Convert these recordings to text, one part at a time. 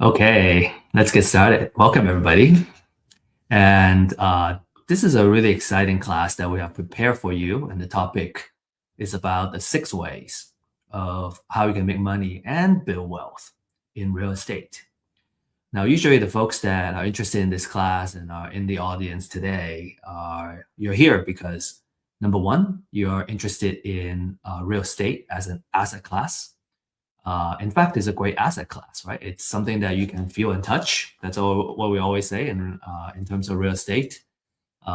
Okay, let's get started. Welcome, everybody. And this is a really exciting class that we have prepared for you. And the topic is about the 6 ways of how you can make money and build wealth in real estate. Now, usually the folks that are interested in this class and are in the audience today you're here because number one, you're interested in real estate as an asset class. In fact, it's a great asset class, right? It's something that you can feel and touch. That's all what we always say in terms of real estate.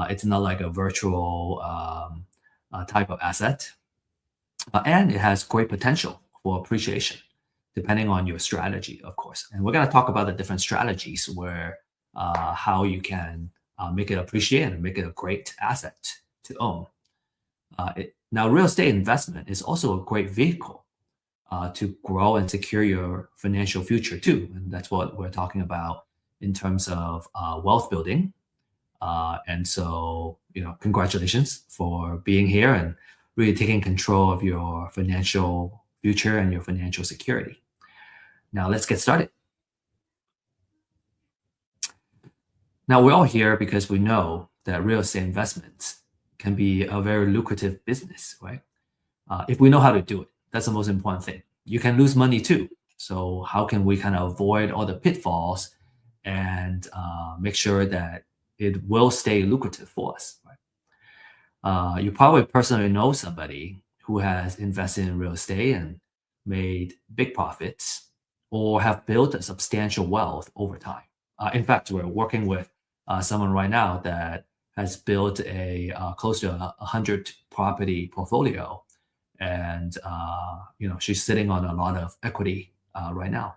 It's not like a virtual type of asset, and it has great potential for appreciation, depending on your strategy, of course. And we're going to talk about the different strategies where how you can make it appreciate and make it a great asset to own. Now, real estate investment is also a great vehicle to grow and secure your financial future too. And that's what we're talking about in terms of wealth building. And so, congratulations for being here and really taking control of your financial future and your financial security. Now, let's get started. Now, we're all here because we know that real estate investments can be a very lucrative business, right? If we know how to do it, that's the most important thing. You can lose money too. So how can we kind of avoid all the pitfalls and make sure that it will stay lucrative for us? Right? You probably personally know somebody who has invested in real estate and made big profits or have built a substantial wealth over time. In fact, we're working with someone right now that has built a close to 100 property portfolio, and she's sitting on a lot of equity right now.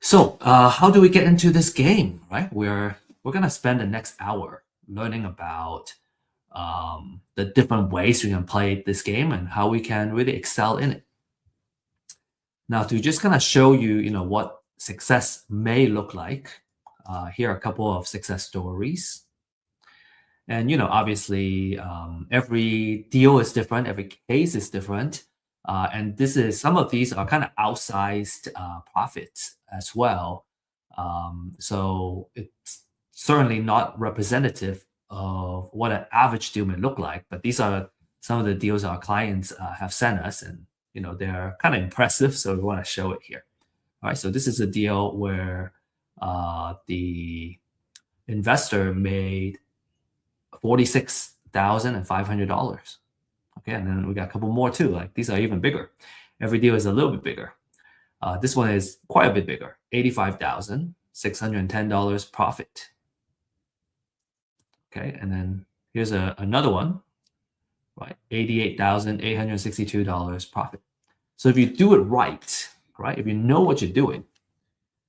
So how do we get into this game, right? We're gonna spend the next hour learning about the different ways we can play this game and how we can really excel in it. Now, to just kind of show you, what success may look like, here are a couple of success stories. And obviously, every deal is different, every case is different, and some of these are kind of outsized profits as well. So it's certainly not representative of what an average deal may look like. But these are some of the deals our clients have sent us, and they're kind of impressive. So we want to show it here. All right. So this is a deal where the investor made $46,500. Okay, and then we got a couple more too. Like these are even bigger. Every deal is a little bit bigger. This one is quite a bit bigger. $85,610 profit. Okay, and then here's another one, right? $88,862 profit. So if you do it right, if you know what you're doing,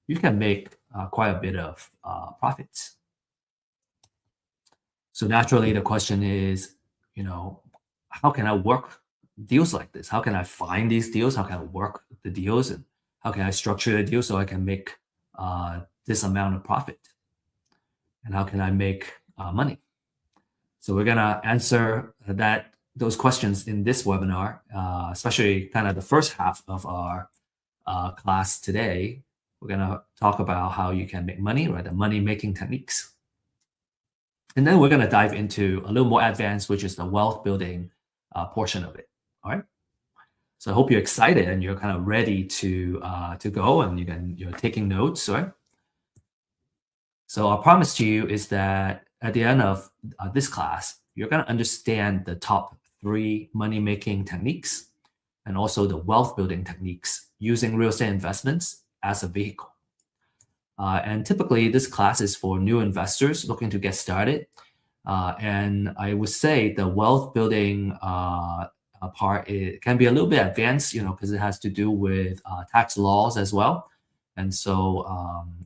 you can make quite a bit of profits. So naturally, the question is, how can I work deals like this? How can I find these deals? How can I work the deals? And how can I structure the deal so I can make this amount of profit? And how can I make money? So we're gonna answer those questions in this webinar, especially kind of the first half of our class today. We're gonna talk about how you can make money, right? The money-making techniques. And then we're going to dive into a little more advanced, which is the wealth building portion of it. All right. So I hope you're excited and you're kind of ready to go, and you're taking notes, right? So our promise to you is that at the end of this class, you're going to understand the top 3 money-making techniques and also the wealth building techniques using real estate investments as a vehicle. And typically, this class is for new investors looking to get started. And I would say the wealth building part can be a little bit advanced, because it has to do with tax laws as well. And so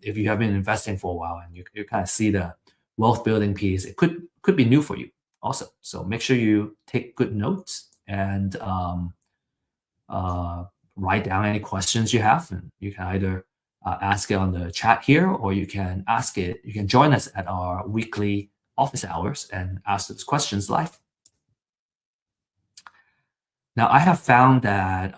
if you have been investing for a while and you kind of see the wealth building piece, it could be new for you also. So make sure you take good notes and write down any questions you have. And you can either ask it on the chat here, or you can join us at our weekly office hours and ask those questions live. Now, I have found that,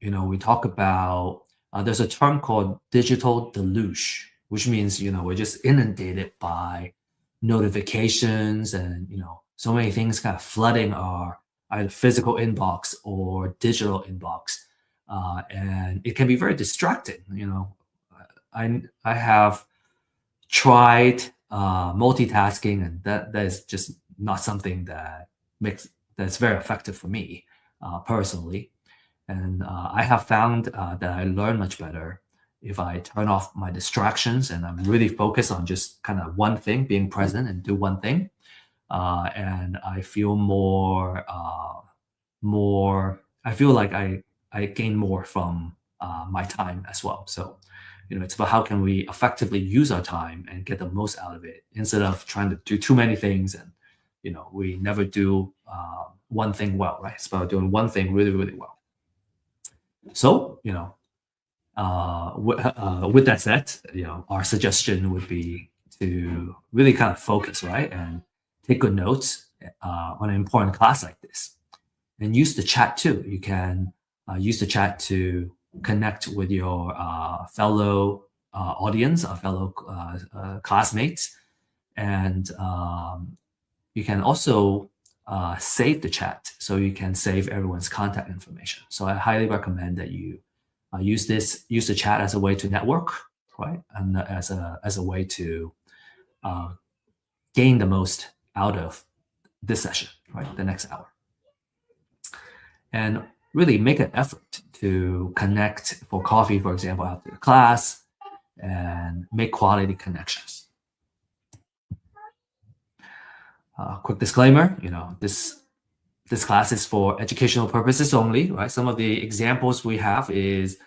we talk about there's a term called digital deluge, which means, we're just inundated by notifications and, so many things kind of flooding our either physical inbox or digital inbox. And it can be very distracting. I have tried multitasking, and that is just not something that's very effective for me personally. And I have found that I learn much better if I turn off my distractions and I'm really focused on just kind of one thing, being present and do one thing. And I feel I feel like I gain more from my time as well. So, it's about how can we effectively use our time and get the most out of it instead of trying to do too many things and, we never do one thing well, right? It's about doing one thing really, really well. So, with that said, our suggestion would be to really kind of focus, right, and take good notes on an important class like this, and use the chat too. You can use the chat to connect with your fellow audience, fellow classmates, and you can also save the chat, so you can save everyone's contact information. So I highly recommend that you use the chat as a way to network, right, and as a way to uh, gain the most out of this session, right, the next hour, and really make an effort to connect for coffee, for example, after the class, and make quality connections. Quick disclaimer, this class is for educational purposes only, right? Some of the examples we have is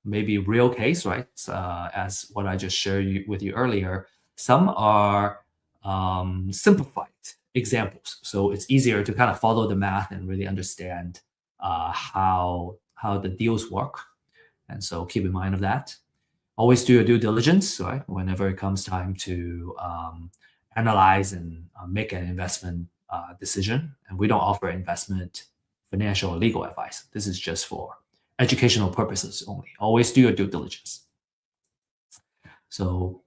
maybe real case, right? As what I just shared with you earlier. Some are simplified examples, so it's easier to kind of follow the math and really understand how the deals work. And so keep in mind of that. Always do your due diligence, right? Whenever it comes time to analyze and make an investment decision. And we don't offer investment, financial, or legal advice. This is just for educational purposes only. Always do your due diligence. So,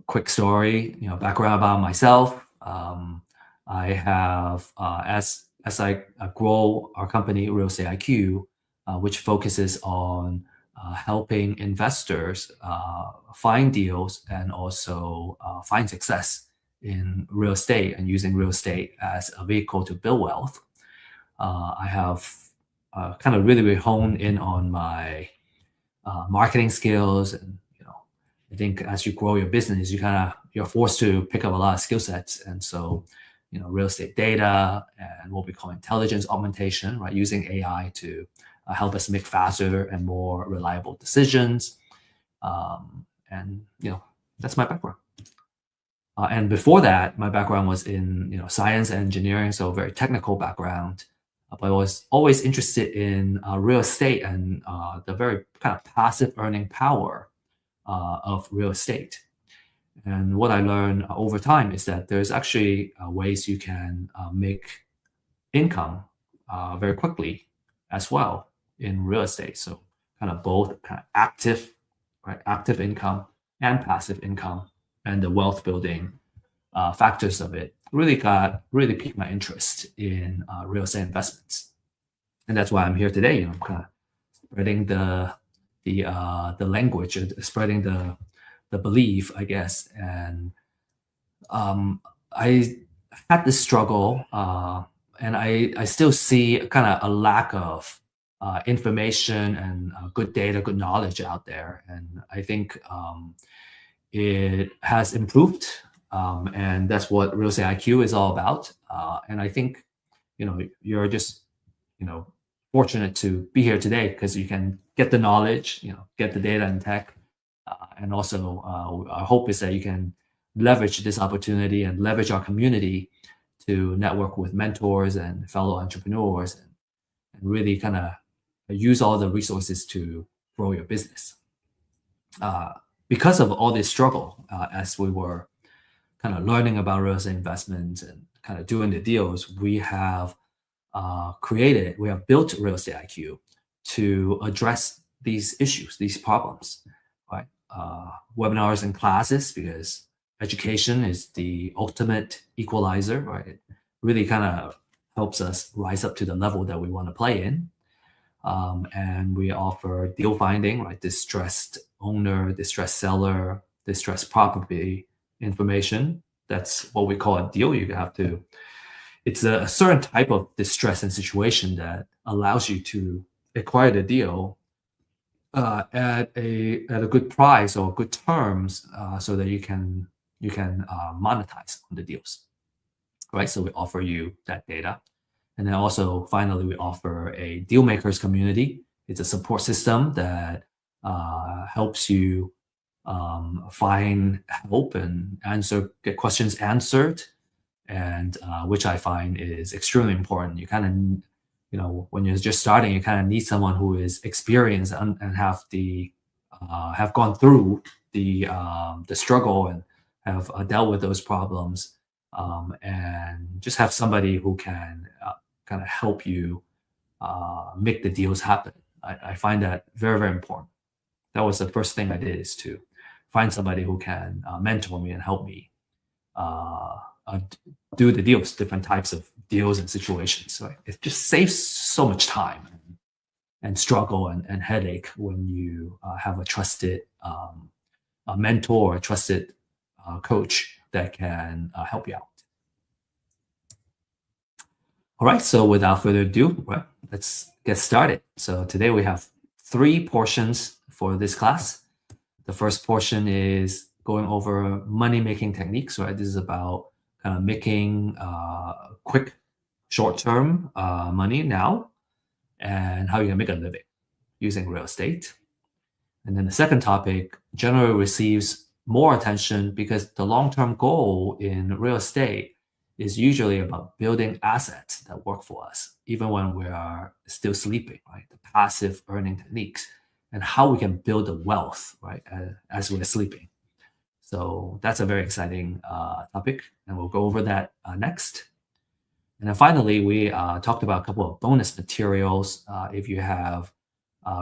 quick story, background about myself. I have, as I grow our company, Real Estate IQ, which focuses on helping investors find deals and also find success in real estate and using real estate as a vehicle to build wealth. I have kind of really honed in on my marketing skills, and I think as you grow your business, you're forced to pick up a lot of skill sets, and so real estate data and what we call intelligence augmentation, right, using AI to help us make faster and more reliable decisions. And that's my background. And before that, my background was in science and engineering, so very technical background. But I was always interested in real estate and the very kind of passive earning power of real estate. And what I learned over time is that there's actually ways you can make income very quickly as well in real estate. So kind of both kind of active income and passive income, and the wealth building factors of it really piqued my interest in real estate investments. And that's why I'm here today. I'm kind of spreading the language, spreading the belief, I guess. And I had this struggle, and I still see kind of a lack of information and good data, good knowledge out there. And I think it has improved, and that's what Real Estate IQ is all about. And I think you're just fortunate to be here today because you can get the knowledge, get the data and tech, and also our hope is that you can leverage this opportunity and leverage our community to network with mentors and fellow entrepreneurs, and really kind of use all the resources to grow your business. Because of all this struggle, as we were kind of learning about real estate investments and kind of doing the deals, we have built Real Estate IQ to address these issues, these problems, right? Webinars and classes, because education is the ultimate equalizer, right? It really kind of helps us rise up to the level that we want to play in. And we offer deal finding, right? Distressed owner, distressed seller, distressed property information. That's what we call a deal. You have to, it's a certain type of distress and situation that allows you to acquire the deal at a good price or good terms, so that you can monetize on the deals, right? So we offer you that data. And then also, finally, we offer a deal makers community. It's a support system that helps you find help and get questions answered, and which I find is extremely important. You kind of, when you're just starting, you kind of need someone who is experienced and have gone through the struggle and have dealt with those problems, and just have somebody who can kind of help you make the deals happen. I find that very, very important. That was the first thing I did, is to find somebody who can mentor me and help me uh, uh, do the deals, different types of deals and situations. So it just saves so much time and struggle and headache when you have a trusted a mentor or a trusted coach that can help you out. All right, so without further ado, right, let's get started. So today we have 3 portions for this class. The first portion is going over money-making techniques, right? This is about kind of making quick, short-term money now, and how you can make a living using real estate. And then the second topic generally receives more attention because the long-term goal in real estate is usually about building assets that work for us, even when we are still sleeping, right? The passive earning techniques and how we can build the wealth, right, as we're sleeping. So that's a very exciting topic, and we'll go over that next. And then finally, we talked about a couple of bonus materials. If you have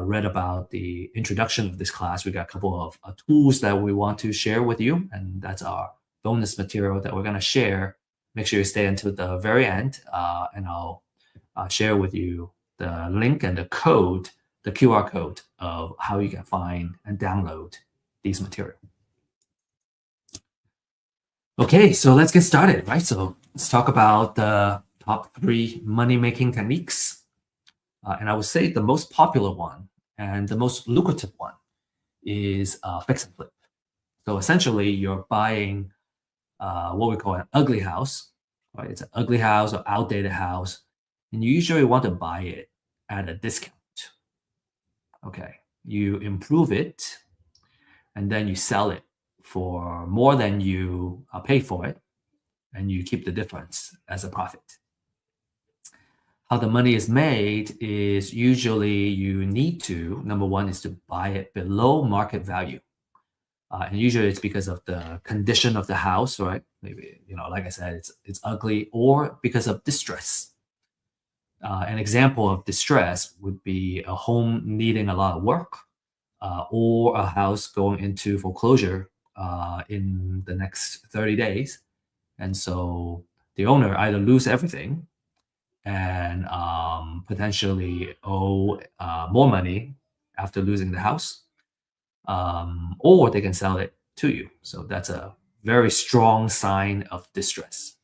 read about the introduction of this class, we got a couple of tools that we want to share with you, and that's our bonus material that we're going to share. Make sure you stay until the very end, and I'll share with you the link and the code, the QR code of how you can find and download these materials. Okay, so let's get started, right? So let's talk about the top 3 money-making techniques. And I would say the most popular one and the most lucrative one is fix and flip. So essentially, you're buying what we call an ugly house, right? It's an ugly house or outdated house, and you usually want to buy it at a discount. Okay, you improve it, and then you sell it for more than you pay for it, and you keep the difference as a profit. How the money is made is usually you need to, number one, is to buy it below market value. And usually it's because of the condition of the house, right? Maybe, like I said, it's ugly, or because of distress. An example of distress would be a home needing a lot of work, or a house going into foreclosure in the next 30 days. And so the owner either lose everything and potentially owe more money after losing the house, or they can sell it to you. So that's a very strong sign of distress.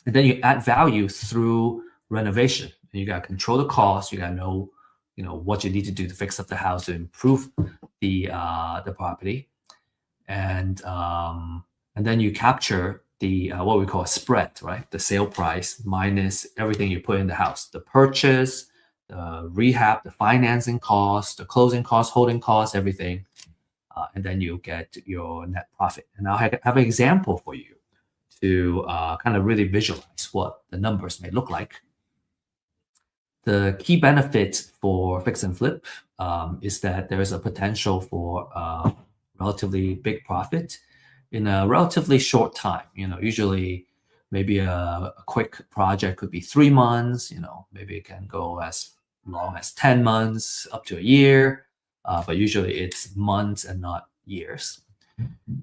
And then you add value through renovation. And you got to control the cost. You got to know, what you need to do to fix up the house to improve the property, and then you capture the what we call a spread, right? The sale price minus everything you put in the house, the purchase, the rehab, the financing cost, the closing cost, holding cost, everything, and then you get your net profit. And I'll have an example for you to kind of really visualize what the numbers may look like. The key benefit for fix and flip is that there is a potential for relatively big profit in a relatively short time. Usually maybe a quick project could be 3 months, maybe it can go as long as 10 months, up to a year. but usually it's months and not years.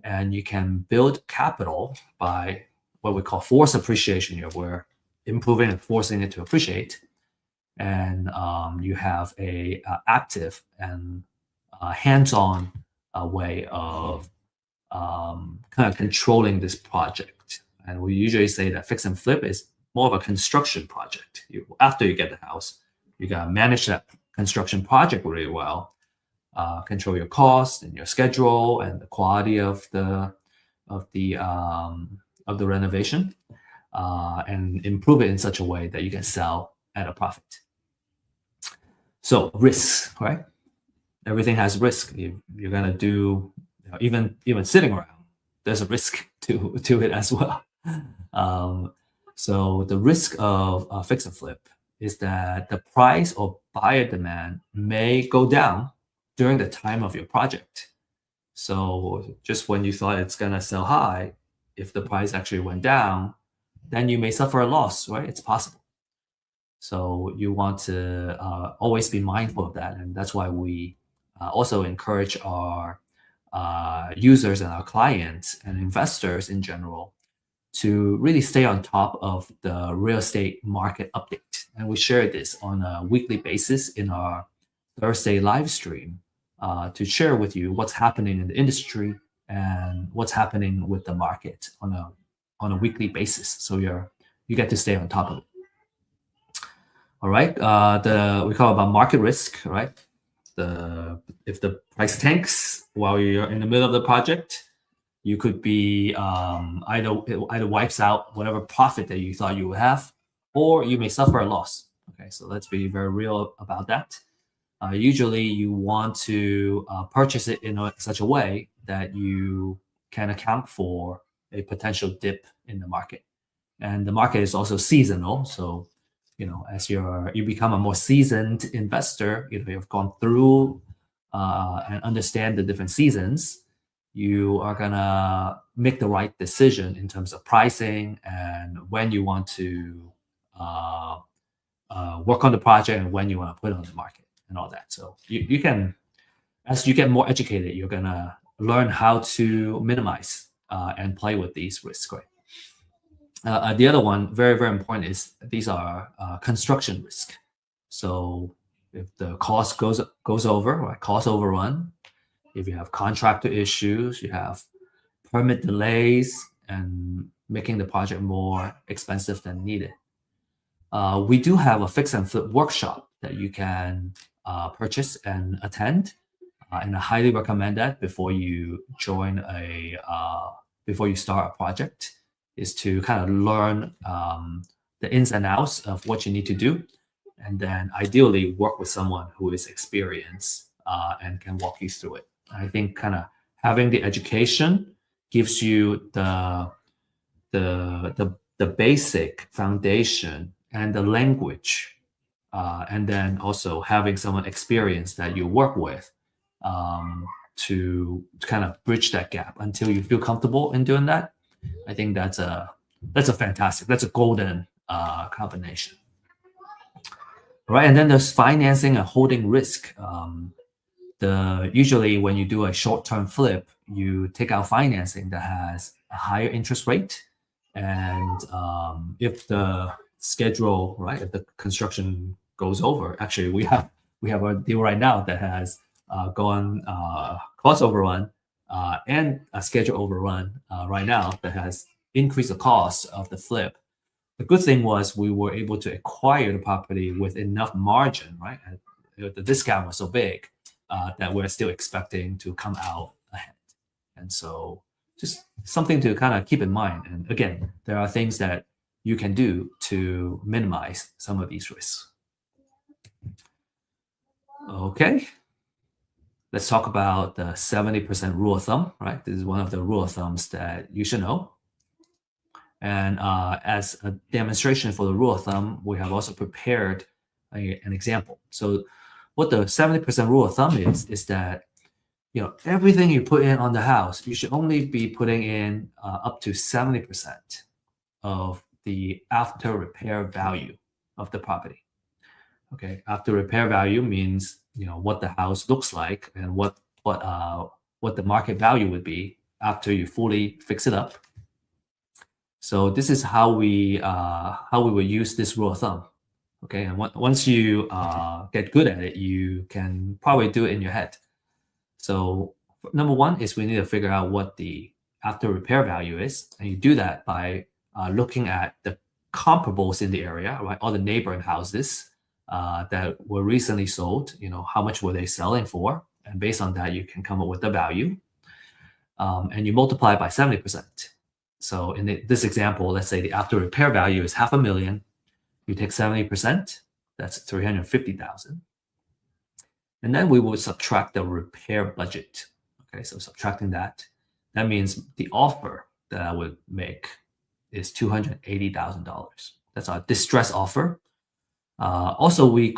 And you can build capital by what we call forced appreciation here, where improving and forcing it to appreciate. And you have a active and hands-on way of kind of controlling this project. And we usually say that fix and flip is more of a construction project. After you get the house, you gotta manage that construction project really well, control your costs and your schedule and the quality of the renovation, and improve it in such a way that you can sell at a profit. So risks, right? Everything has risk. You're gonna do, even sitting around, there's a risk to it as well. So the risk of fix and flip is that the price or buyer demand may go down during the time of your project. So just when you thought it's gonna sell high, if the price actually went down, then you may suffer a loss, right? It's possible. So you want to always be mindful of that, and that's why we also encourage our users and our clients and investors in general to really stay on top of the real estate market update. And we share this on a weekly basis in our Thursday live stream to share with you what's happening in the industry and what's happening with the market on a weekly basis. So you get to stay on top of it. All right. We call it about market risk, right? If the price tanks while you're in the middle of the project, you could be either wipes out whatever profit that you thought you would have, or you may suffer a loss. Okay, so let's be very real about that. Usually, you want to purchase it in such a way that you can account for a potential dip in the market, and the market is also seasonal. So, as you become a more seasoned investor, you've gone through and understand the different seasons, you are gonna make the right decision in terms of pricing and when you want to work on the project and when you want to put it on the market and all that. So you can, as you get more educated, you're gonna learn how to minimize and play with these risks, right? The other one, very, very important, is these are construction risk. So if the cost goes over, right, cost overrun, if you have contractor issues, you have permit delays, and making the project more expensive than needed. We do have a fix and flip workshop that you can purchase and attend, and I highly recommend that before you before you start a project, is to kind of learn the ins and outs of what you need to do, and then ideally work with someone who is experienced and can walk you through it. I think kind of having the education gives you the basic foundation and the language, and then also having someone experienced that you work with to kind of bridge that gap until you feel comfortable in doing that. I think that's a golden combination. Right, and then there's financing and holding risk. Usually when you do a short-term flip, you take out financing that has a higher interest rate, and if the schedule, right, if the construction goes over, actually we have a deal right now that has gone cost overrun and a schedule overrun right now that has increased the cost of the flip. The good thing was we were able to acquire the property with enough margin, right? And the discount was so big that we're still expecting to come out ahead. And so just something to kind of keep in mind. And again, there are things that you can do to minimize some of these risks. Okay. Let's talk about the 70% rule of thumb, right? This is one of the rule of thumbs that you should know. And as a demonstration for the rule of thumb, we have also prepared an example. So what the 70% rule of thumb is that everything you put in on the house, you should only be putting in up to 70% of the after repair value of the property. Okay, after repair value means what the house looks like and what the market value would be after you fully fix it up. So this is how we would use this rule of thumb. Okay, and once you get good at it, you can probably do it in your head. So number one is we need to figure out what the after repair value is, and you do that by looking at the comparables in the area, right? All the neighboring houses that were recently sold. How much were they selling for? And based on that, you can come up with the value, and you multiply it by 70%. So in this example, let's say the after repair value is $500,000. You take 70%, that's 350,000. And then we will subtract the repair budget. Okay, so subtracting that means the offer that I would make is $280,000. That's our distress offer. Also, you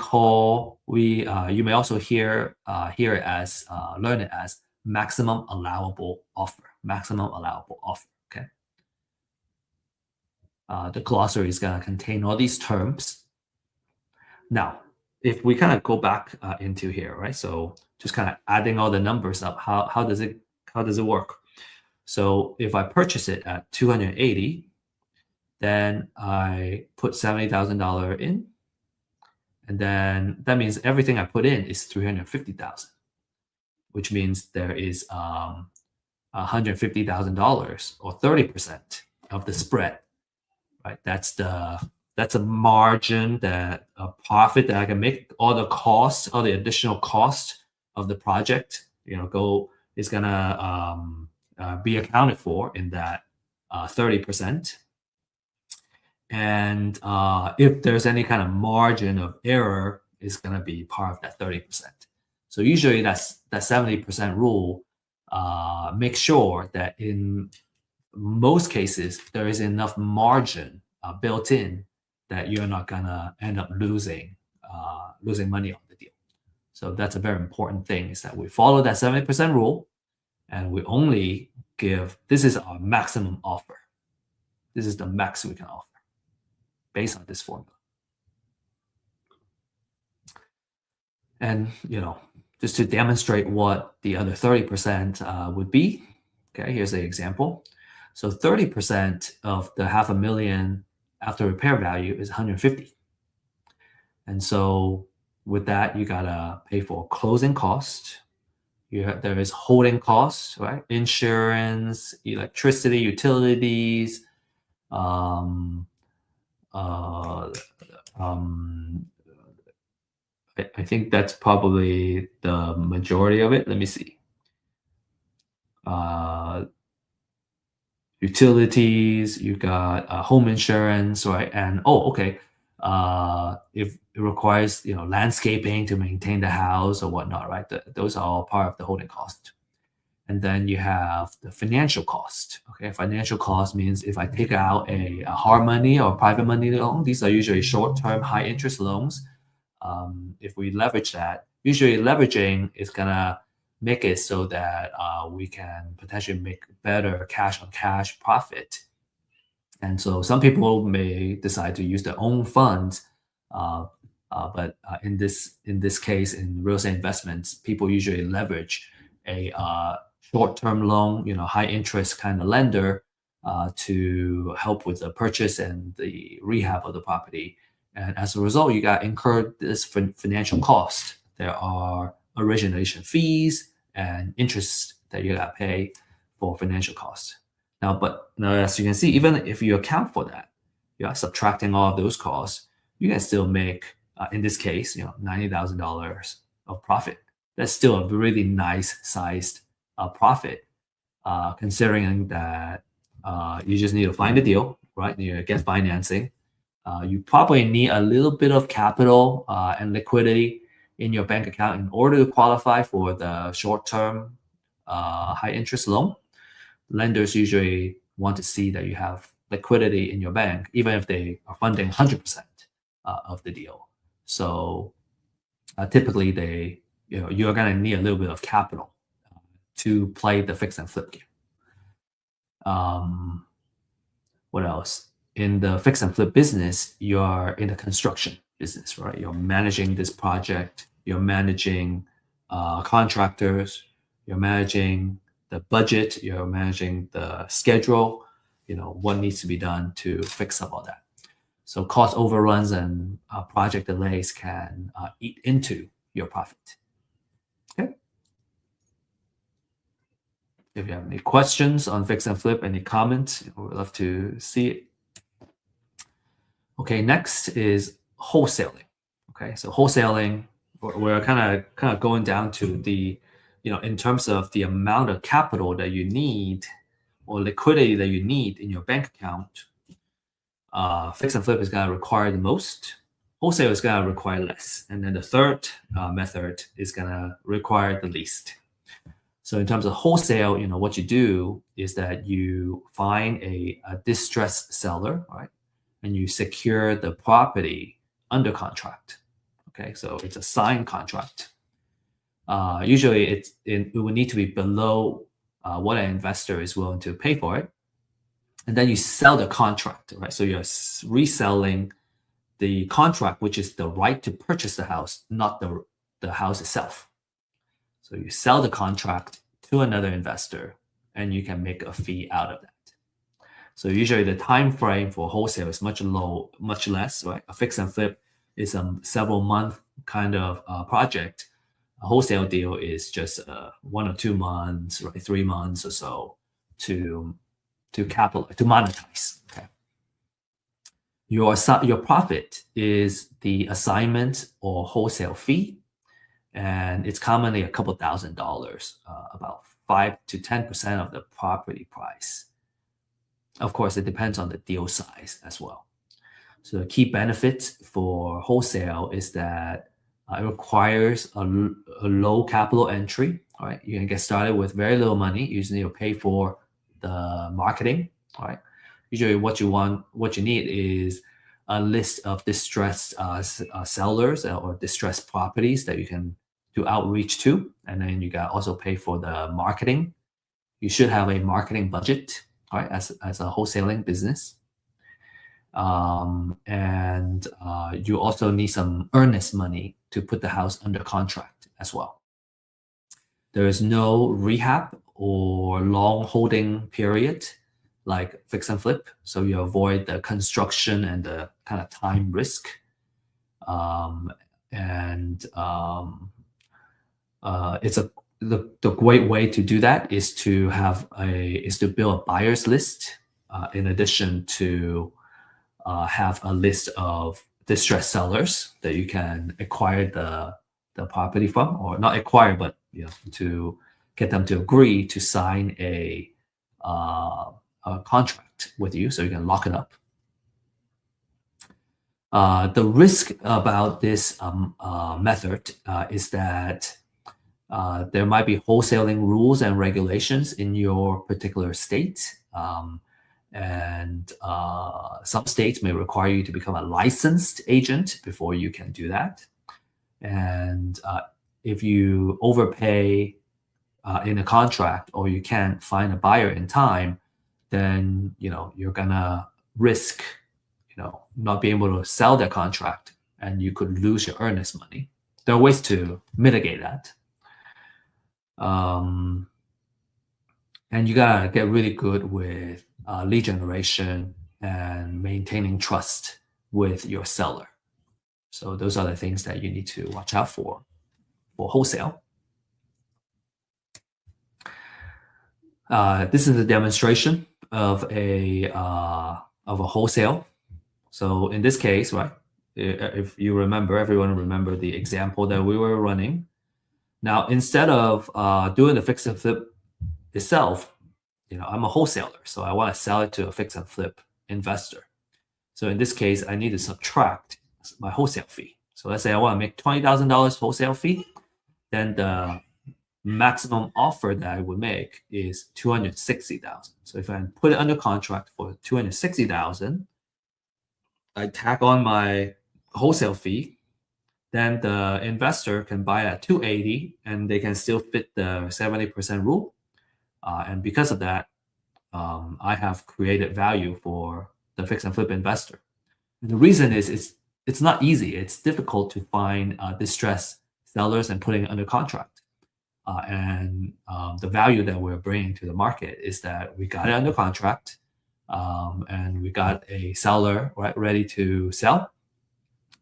may also hear it as learn it as maximum allowable offer. Maximum allowable offer. Okay. The glossary is going to contain all these terms. Now, if we kind of go back into here, right? So just kind of adding all the numbers up, how does it work? So if I purchase it at 280, then I put $70,000 in, and then that means everything I put in is 350,000, which means there is $150,000 or 30% of the spread, right? That's a margin, that a profit that I can make. All the additional cost of the project, is gonna be accounted for in that 30%. And if there's any kind of margin of error, it's gonna be part of that 30%. So usually that 70% rule makes sure that in most cases there is enough margin built in that you're not gonna end up losing money on the deal. So that's a very important thing, is that we follow that 70% rule, and we only this is our maximum offer. This is the max we can offer based on this formula. And just to demonstrate what the other 30% would be, okay, here's an example. So 30% of the $500,000 after repair value is 150. And so with that, you gotta pay for closing cost. There is holding costs, right? Insurance, electricity, utilities, I think that's probably the majority of it. Let me see. Utilities, you got home insurance, right? And if it requires landscaping to maintain the house or whatnot, right? Those are all part of the holding cost. And then you have the financial cost. Okay, financial cost means if I take out a hard money or private money loan, these are usually short-term, high-interest loans. If we leverage that, usually leveraging is gonna make it so that we can potentially make better cash-on-cash profit. And so some people may decide to use their own funds, but in this case, in real estate investments, people usually leverage a short-term loan, high-interest kind of lender to help with the purchase and the rehab of the property. And as a result, you got incurred this financial cost. There are origination fees and interest that you got to pay for financial costs. Now, as you can see, even if you account for that, you are subtracting all of those costs, you can still make, in this case, $90,000 of profit. That's still a really nice sized profit, considering that you just need to find a deal, right? You get financing. You probably need a little bit of capital and liquidity in your bank account in order to qualify for the short-term high-interest loan. Lenders usually want to see that you have liquidity in your bank, even if they are funding 100% of the deal. So typically, you're going to need a little bit of capital to play the fix and flip game. What else? In the fix and flip business, you are in the construction. business, right? You're managing this project, you're managing contractors, you're managing the budget, you're managing the schedule, what needs to be done to fix up all that. So cost overruns and project delays can eat into your profit. Okay. If you have any questions on fix and flip, any comments, we'd love to see it. Okay, next is wholesaling. Okay, so wholesaling, we're kind of going down to the, in terms of the amount of capital that you need or liquidity that you need in your bank account. Fix and flip is going to require the most. Wholesale is going to require less. And then the third method is going to require the least. So in terms of wholesale, what you do is that you find a distressed seller, right? And you secure the property under contract. Okay, so it's a signed contract. Usually it will need to be below what an investor is willing to pay for it. And then you sell the contract, right? So you're reselling the contract, which is the right to purchase the house, not the house itself. So you sell the contract to another investor and you can make a fee out of that. So usually the time frame for wholesale is much less, right? A fix and flip is a several month kind of project. A wholesale deal is just 1 or 2 months, right? 3 months or so to monetize. Okay. Your profit is the assignment or wholesale fee, and it's commonly a couple $1,000s, about 5 to 10% of the property price. Of course, it depends on the deal size as well. So the key benefit for wholesale is that it requires a low capital entry. All right, you can get started with very little money. You just need to pay for the marketing. All right, usually what you need is a list of distressed sellers or distressed properties that you can do outreach to, and then you got also pay for the marketing. You should have a marketing budget, right, as a wholesaling business. And you also need some earnest money to put the house under contract as well. There is no rehab or long holding period like fix and flip, so you avoid the construction and the kind of time risk. It's the great way to do that is to build a buyer's list in addition to have a list of distressed sellers that you can acquire the property from, or not acquire, but to get them to agree to sign a contract with you, so you can lock it up. The risk about this method is that there might be wholesaling rules and regulations in your particular state. And some states may require you to become a licensed agent before you can do that. And if you overpay in a contract, or you can't find a buyer in time, then you're gonna risk not being able to sell that contract, and you could lose your earnest money. There are ways to mitigate that. And you gotta get really good with lead generation and maintaining trust with your seller. So those are the things that you need to watch out for wholesale. This is a demonstration of a wholesale. So in this case, right, if you remember, everyone remember the example that we were running. Now, instead of doing the fix and flip itself, I'm a wholesaler, so I want to sell it to a fix and flip investor. So in this case, I need to subtract my wholesale fee. So let's say I want to make $20,000 wholesale fee, then the maximum offer that I would make is $260,000. So if I put it under contract for $260,000, I tack on my wholesale fee, then the investor can buy at $280, and they can still fit the 70% rule. And because of that, I have created value for the fix and flip investor. And the reason is it's not easy. It's difficult to find distressed sellers and putting it under contract. The value that we're bringing to the market is that we got it under contract, and we got a seller ready to sell,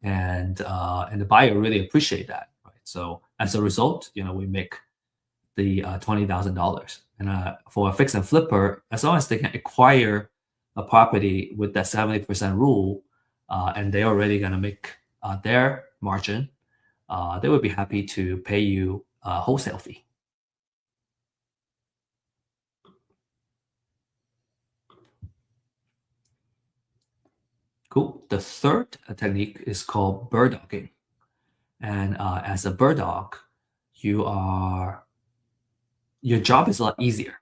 and the buyer really appreciate that. Right? So as a result, we make the $20,000. And for a fix and flipper, as long as they can acquire a property with that 70% rule, and they're already going to make their margin, they would be happy to pay you a wholesale fee. Cool. The third technique is called bird dogging. And as a bird dog, your job is a lot easier.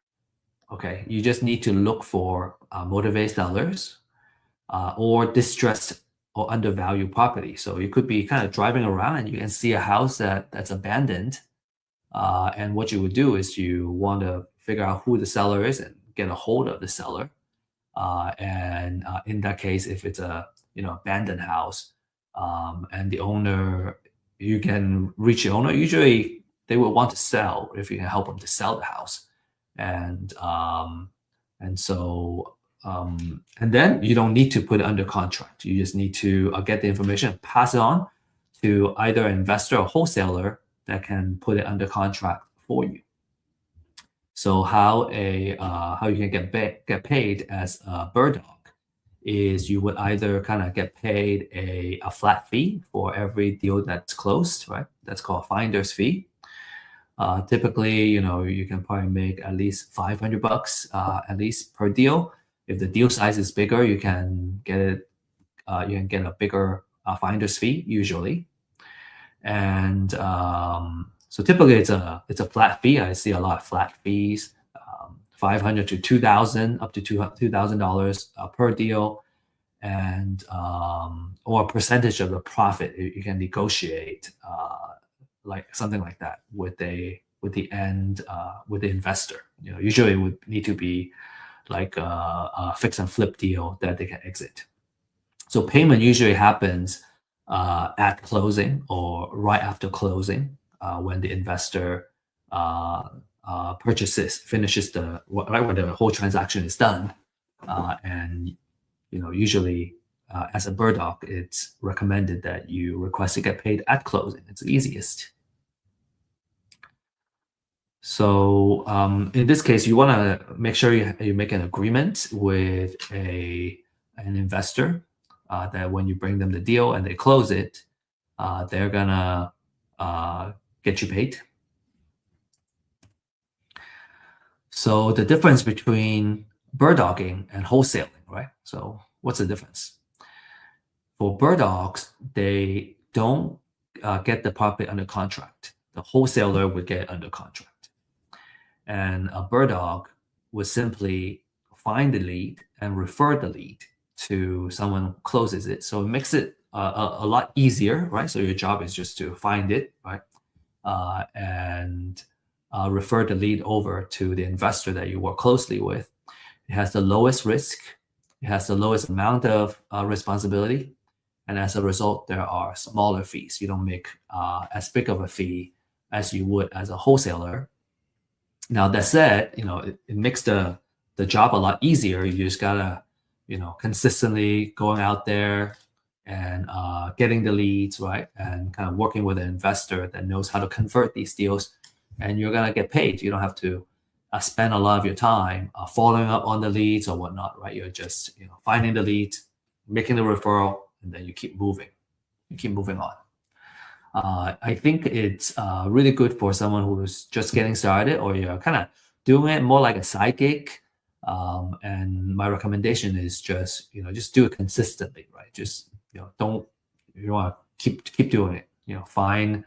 Okay, you just need to look for motivated sellers or distressed or undervalued property. So you could be kind of driving around and you can see a house that's abandoned. And what you would do is you want to figure out who the seller is and get a hold of the seller. In that case, if it's a abandoned house, and the owner, you can reach the owner. Usually, they will want to sell if you can help them to sell the house, and then you don't need to put it under contract. You just need to get the information, pass it on to either an investor or wholesaler that can put it under contract for you. So how you can get paid as a bird dog is you would either kind of get paid a flat fee for every deal that's closed, right? That's called finder's fee. Typically, you can probably make at least $500 at least per deal. If the deal size is bigger, you can get it. You can get a bigger finder's fee usually, and so typically it's a flat fee. I see a lot of flat fees, $500 to $2,000, up to $2,000 per deal, and or a percentage of the profit. You can negotiate like something like that with the investor. Usually it would need to be like a fix and flip deal that they can exit. So payment usually happens at closing or right after closing, when the investor finishes when the whole transaction is done, and usually as a bird dog, it's recommended that you request to get paid at closing. It's the easiest. So in this case, you want to make sure you make an agreement with an investor that when you bring them the deal and they close it, they're gonna get you paid. So the difference between bird dogging and wholesaling, right? So what's the difference? For bird dogs, they don't get the property under contract. The wholesaler would get it under contract. And a bird dog would simply find the lead and refer the lead to someone who closes it. So it makes it a lot easier, right? So your job is just to find it, right? And refer the lead over to the investor that you work closely with. It has the lowest risk. It has the lowest amount of responsibility. And as a result, there are smaller fees. You don't make as big of a fee as you would as a wholesaler. Now that said, it makes the job a lot easier. You just gotta, consistently going out there and getting the leads, right? And kind of working with an investor that knows how to convert these deals, and you're gonna get paid. You don't have to spend a lot of your time following up on the leads or whatnot, right? You're just, finding the lead, making the referral, and then you keep moving. You keep moving on. I think it's really good for someone who's just getting started, or you're kind of doing it more like a side gig. And my recommendation is just do it consistently, right? Just you want to keep doing it. Find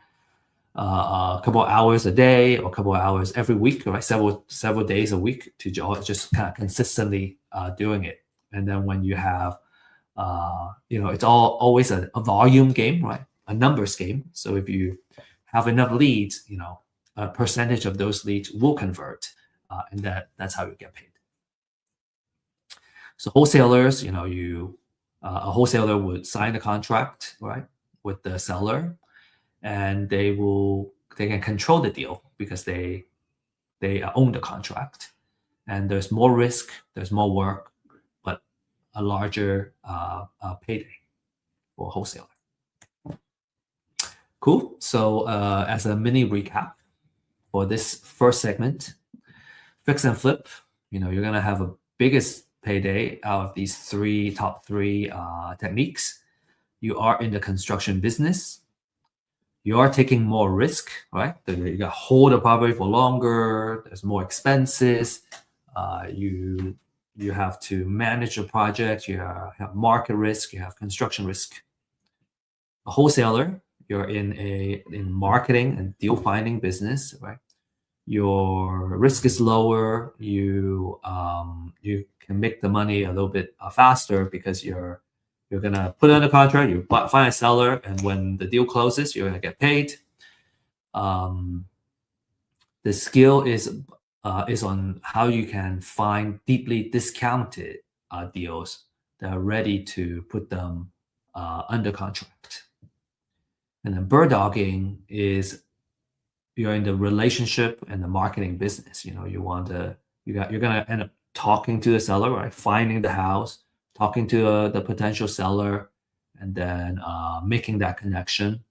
a couple of hours a day or a couple of hours every week, right? Several days a week to just kind of consistently doing it. And then when you have, it's always a volume game, right? A numbers game. So if you have enough leads, a percentage of those leads will convert, and that's how you get paid. So wholesalers, you A wholesaler would sign a contract, right, with the seller, and they can control the deal because they own the contract. And there's more risk, there's more work, but a larger payday for a wholesaler. Cool. So as a mini recap for this first segment, fix and flip, you're gonna have a biggest payday out of these top three techniques. You are in the construction business. You are taking more risk, right? You got to hold the property for longer. There's more expenses. You have to manage the project. You have market risk. You have construction risk. A wholesaler, you're in marketing and deal finding business, right? Your risk is lower. You can make the money a little bit faster because you're gonna put in a contract. You find a seller, and when the deal closes, you're gonna get paid. The skill is on how you can find deeply discounted deals that are ready to put them under contract. And then bird dogging is you're in the relationship and the marketing business. You're gonna end up talking to the seller, right? Finding the house, talking to the potential seller, and then making that connection.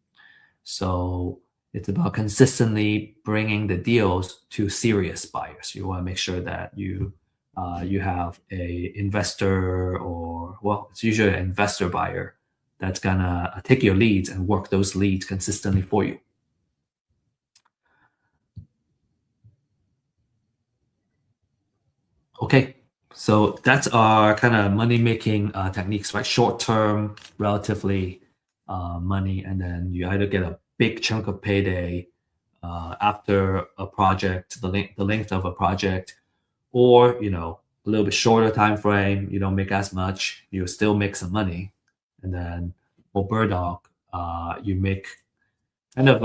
So it's about consistently bringing the deals to serious buyers. You want to make sure that you have a investor, or it's usually an investor buyer that's gonna take your leads and work those leads consistently for you. Okay, so that's our kind of money-making techniques, right? Short-term, relatively money, and then you either get a big chunk of payday after a project, the length of a project, or a little bit shorter time frame. You don't make as much, you still make some money, and then for bird dog, you make kind of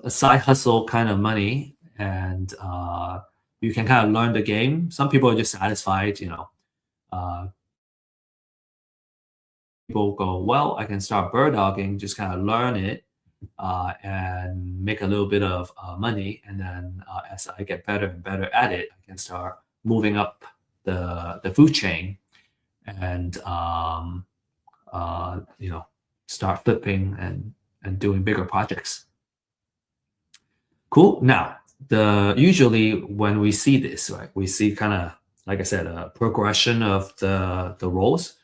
a side hustle kind of money, and you can kind of learn the game. Some people are just satisfied, people go, well, I can start bird dogging, just kind of learn it and make a little bit of money. And then as I get better and better at it, I can start moving up the food chain and, start flipping and doing bigger projects. Cool. Now, usually when we see this, right, we see kind of, like I said, a progression of the roles.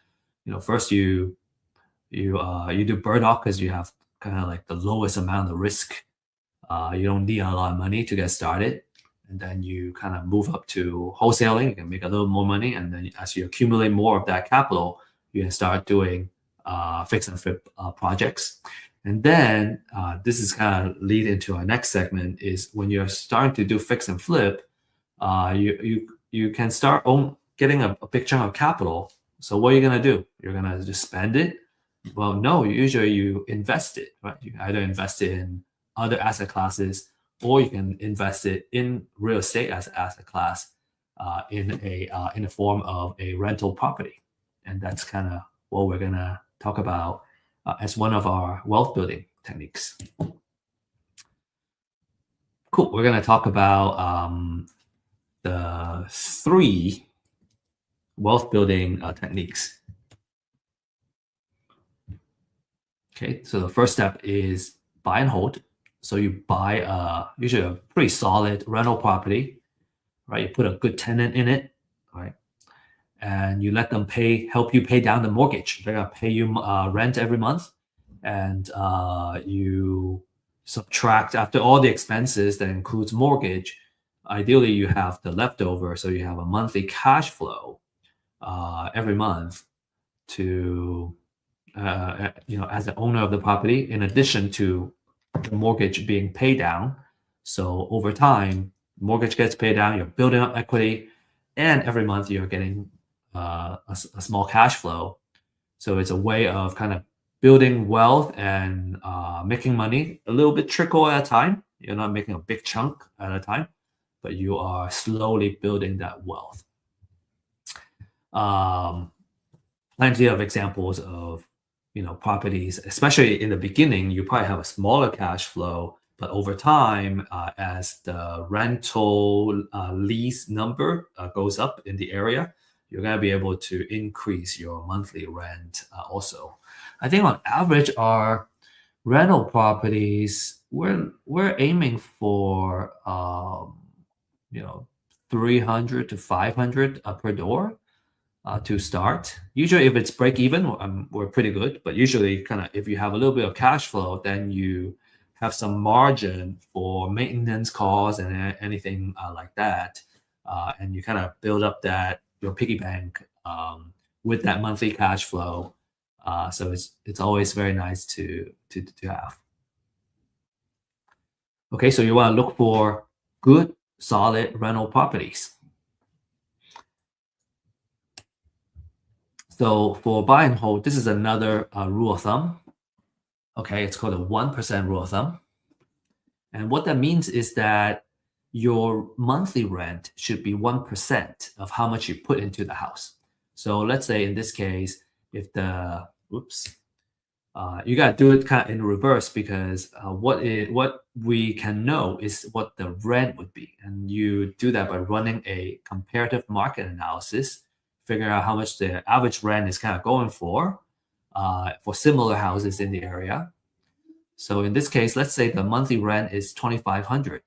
First you do bird dog because you have kind of like the lowest amount of risk. You don't need a lot of money to get started, and then you kind of move up to wholesaling. You can make a little more money, and then as you accumulate more of that capital, you can start doing fix and flip projects. And then this is kind of lead into our next segment is when you're starting to do fix and flip, you can start getting a big chunk of capital. So what are you gonna do? You're gonna just spend it? Well, no. Usually you invest it, right? You either invest it in other asset classes, or you can invest it in real estate as an asset class in the form of a rental property. And that's kind of what we're gonna talk about as one of our wealth building techniques. Cool. We're going to talk about the 3 wealth building techniques. Okay, so the first step is buy and hold. So you buy usually a pretty solid rental property, right? You put a good tenant in it, right? And you let them help you pay down the mortgage. They're gonna pay you rent every month, and you subtract after all the expenses that includes mortgage. Ideally, you have the leftover, so you have a monthly cash flow every month to as the owner of the property, in addition to the mortgage being paid down. So over time, mortgage gets paid down, you're building up equity, and every month you're getting a small cash flow. So it's a way of kind of building wealth and making money a little bit trickle at a time. You're not making a big chunk at a time, but you are slowly building that wealth. plenty of examples of properties, especially in the beginning. You probably have a smaller cash flow, but over time, as the rental lease number goes up in the area, you're going to be able to increase your monthly rent also. I think on average, our rental properties, we're aiming for you know 300 to 500 per door to start. Usually, if it's break even, we're pretty good. But usually, kind of if you have a little bit of cash flow, then you have some margin for maintenance costs and anything like that, and you kind of build up that your piggy bank with that monthly cash flow. So it's always very nice to have. Okay, so you want to look for good, solid rental properties. So for buy and hold, this is another rule of thumb. Okay, it's called a 1% rule of thumb. And what that means is that your monthly rent should be 1% of how much you put into the house. So let's say in this case, if you got to do it kind of in reverse, because what we can know is what the rent would be. And you do that by running a comparative market analysis, figuring out how much the average rent is kind of going for similar houses in the area. So in this case, let's say the monthly rent is 2,500.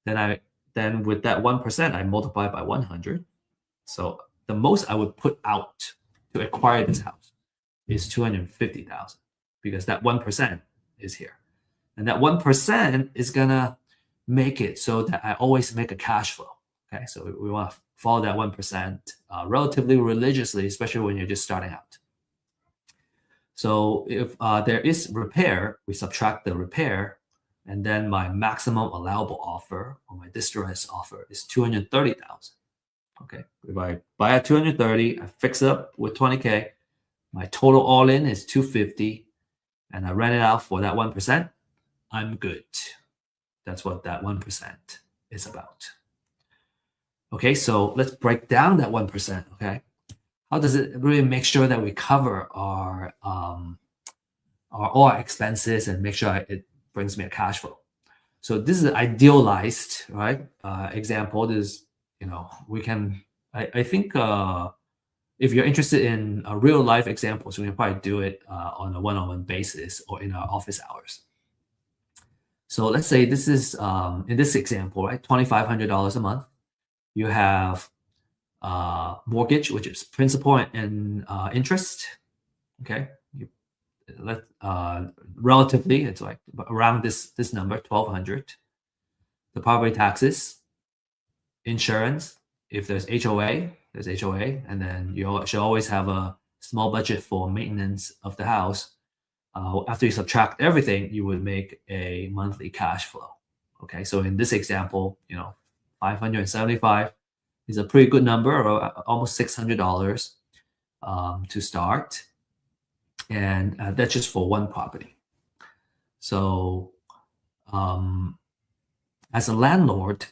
Then with that 1%, I multiply by 100. So the most I would put out to acquire this house is 250,000, because that 1% is here. And that 1% is gonna make it so that I always make a cash flow. Okay, so we want to follow that 1% relatively religiously, especially when you're just starting out. So if there is repair, we subtract the repair, and then my maximum allowable offer, or my distress offer, is 230,000. Okay, if I buy at 230, I fix it up with 20K, my total all in is 250, and I rent it out for that 1%, I'm good. That's what that 1% is about. Okay, so let's break down that 1%. Okay, how does it really make sure that we cover our all our expenses and make sure it brings me a cash flow? So this is an idealized, right, example. This, we can. I think if you're interested in real life examples, we can probably do it on a one-on-one basis or in our office hours. So let's say this is in this example, right, $2,500 a month. You have mortgage, which is principal and interest. Okay, relatively, it's like around this number, 1,200. The property taxes, insurance. If there's HOA, there's HOA, and then you should always have a small budget for maintenance of the house. After you subtract everything, you would make a monthly cash flow. Okay, so in this example, 575 is a pretty good number, or almost $600 to start, and that's just for one property. So as a landlord,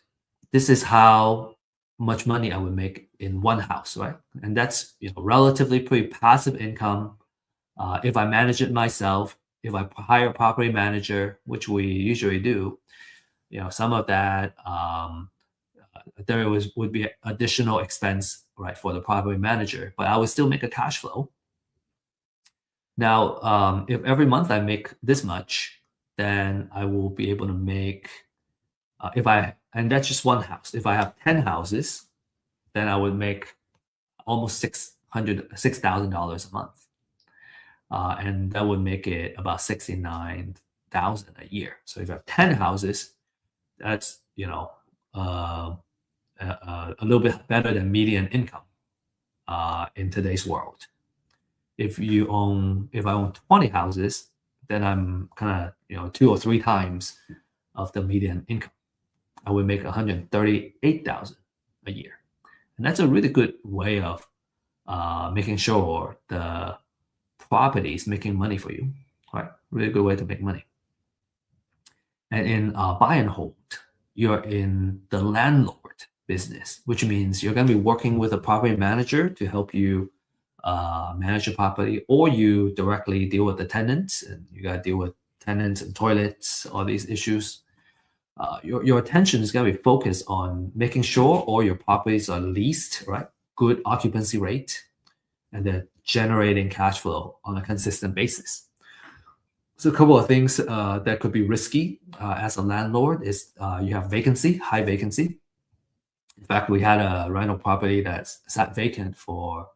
this is how much money I would make in one house, right? And that's relatively pretty passive income. If I manage it myself, if I hire a property manager, which we usually do, some of that there would be additional expense, right, for the property manager, but I would still make a cash flow. Now, if every month I make this much, then I will be able to make and that's just one house. If I have 10 houses, then I would make almost $6,000 a month. And that would make it about 69,000 a year. So if you have 10 houses, that's a little bit better than median income in today's world. If I own 20 houses, then I'm kind of 2 or 3 times of the median income. I would make 138,000 a year, and that's a really good way of making sure the property is making money for you. Right, really good way to make money. And in buy and hold, you're in the landlord business, which means you're going to be working with a property manager to help you manage your property, or you directly deal with the tenants, and you got to deal with tenants and toilets, all these issues. Your attention is going to be focused on making sure all your properties are leased, right? Good occupancy rate, and then generating cash flow on a consistent basis. So a couple of things that could be risky as a landlord is you have vacancy, high vacancy. In fact, we had a rental property that sat vacant for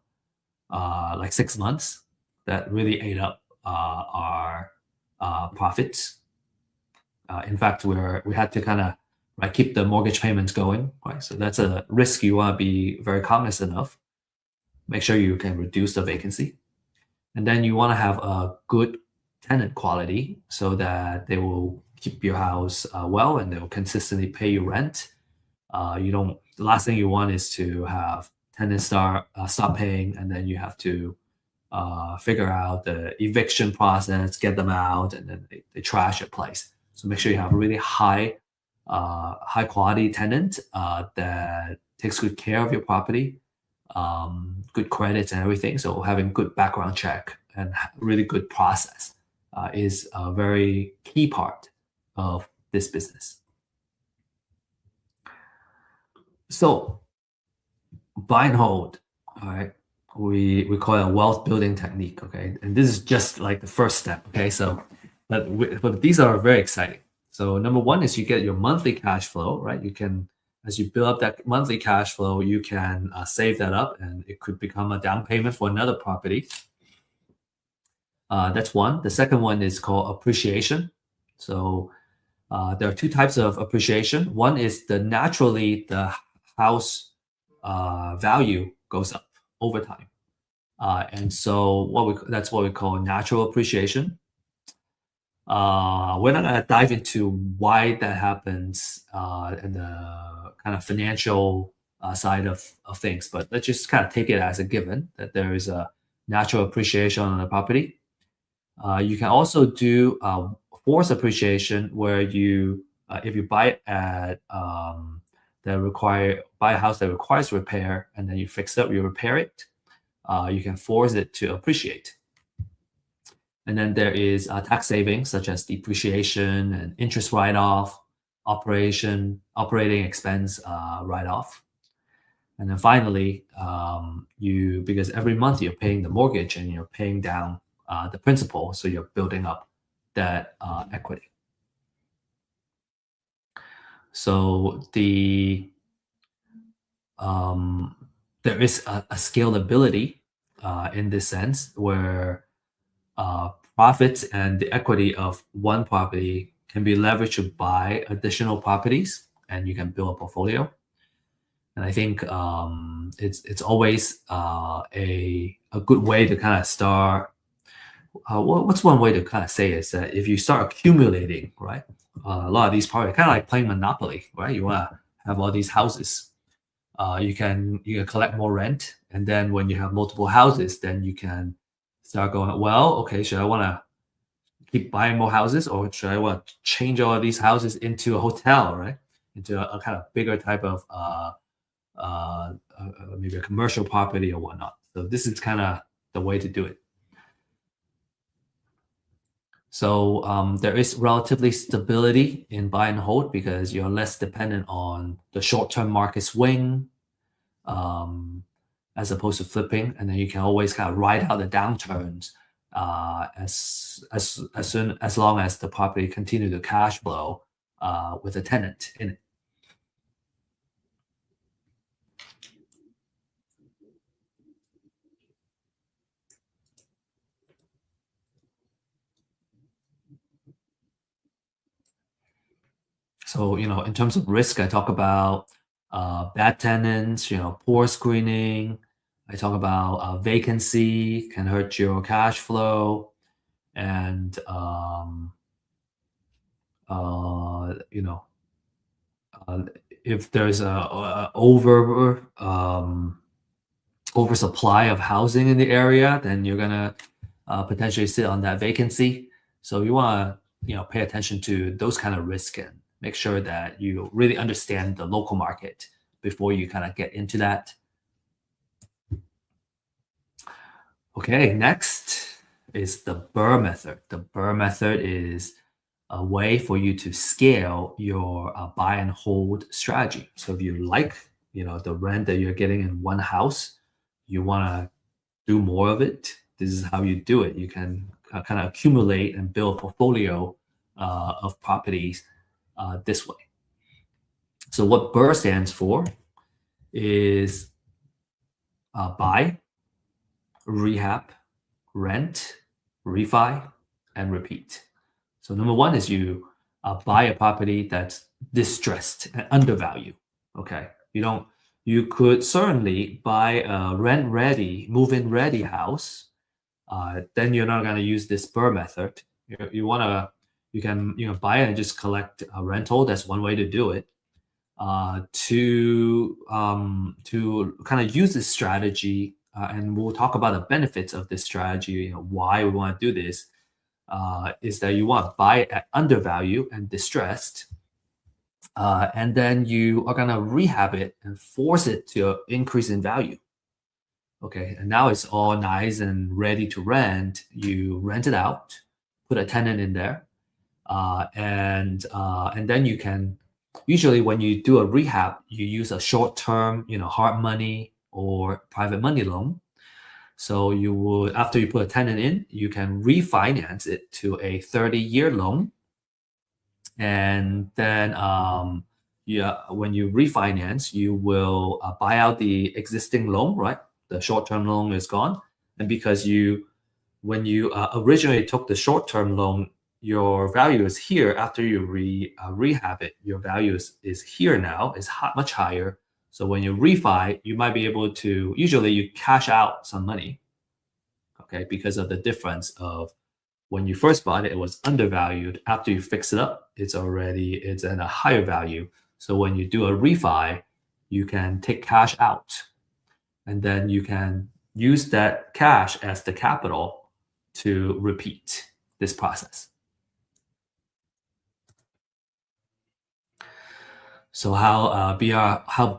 like 6 months. That really ate up our profits. In fact, we had to kind of keep the mortgage payments going, right? So that's a risk you want to be very cognizant of. Make sure you can reduce the vacancy, and then you want to have a good tenant quality so that they will keep your house well, and they will consistently pay you rent. You don't. The last thing you want is to have tenants stop paying, and then you have to figure out the eviction process, get them out, and then they trash your place. So make sure you have a really high quality tenant that takes good care of your property, good credits and everything. So having good background check and really good process is a very key part of this business. So buy and hold, all right. We call it a wealth building technique, okay? And this is just like the first step, okay? So, but these are very exciting. So number one is you get your monthly cash flow, right? You can, as you build up that monthly cash flow, you can save that up, and it could become a down payment for another property. That's one. The second one is called appreciation. So there are two types of appreciation. One is naturally the house value goes up over time. And so that's what we call natural appreciation. We're not going to dive into why that happens and the kind of financial side of things, but let's just kind of take it as a given that there is a natural appreciation on the property. You can also do forced appreciation, where you, if you buy at buy a house that requires repair, and then you fix it, you repair it, you can force it to appreciate. And then there is tax savings such as depreciation and interest write-off, operating expense write-off. And then finally, because every month you're paying the mortgage and you're paying down the principal, so you're building up that equity. So there is a scalability in this sense, where profits and the equity of one property can be leveraged to buy additional properties, and you can build a portfolio. And I think it's always a good way to kind of start. What's one way to kind of say is that if you start accumulating, right? A lot of these properties, kind of like playing Monopoly, right? You want to have all these houses. You can collect more rent, and then when you have multiple houses, then you can start going, well, okay, should I want to keep buying more houses, or should I want to change all of these houses into a hotel, right? Into a kind of bigger type of maybe a commercial property or whatnot. So this is kind of the way to do it. So there is relatively stability in buy and hold because you're less dependent on the short-term market swing, as opposed to flipping, and then you can always kind of ride out the downturns as long as the property continue to cash flow with a tenant in it. So, in terms of risk, I talk about bad tenants, poor screening. I talk about vacancy can hurt your cash flow, and if there's a oversupply of housing in the area, then you're gonna potentially sit on that vacancy. So you want to pay attention to those kind of risk and make sure that you really understand the local market before you kind of get into that. Okay, next is the Burr method. The Burr method is a way for you to scale your buy and hold strategy. So if you like, the rent that you're getting in one house, you want to do more of it. This is how you do it. You can kind of accumulate and build a portfolio of properties this way. So what Burr stands for is buy, rehab, rent, refi, and repeat. So number one is you buy a property that's distressed and undervalued. Okay, you could certainly buy a rent ready, move in ready house. Then you're not going to use this Burr method. You can buy it and just collect a rental. That's one way to do it. To kind of use this strategy, and we'll talk about the benefits of this strategy. Why we want to do this is that you want to buy it at undervalue and distressed, and then you are gonna rehab it and force it to increase in value. Okay, and now it's all nice and ready to rent. You rent it out, put a tenant in there, and then you can usually when you do a rehab, you use a short term, hard money or private money loan. So you would after you put a tenant in, you can refinance it to a 30-year loan, and then yeah, when you refinance, you will buy out the existing loan, right? The short-term loan is gone, and because when you originally took the short-term loan, your value is here. After you rehab it, your value is here now, is much higher. So when you refi, you might be able to, usually you cash out some money, okay, because of the difference of when you first bought it, it was undervalued. After you fix it up, it's at a higher value. So when you do a refi, you can take cash out, and then you can use that cash as the capital to repeat this process. So how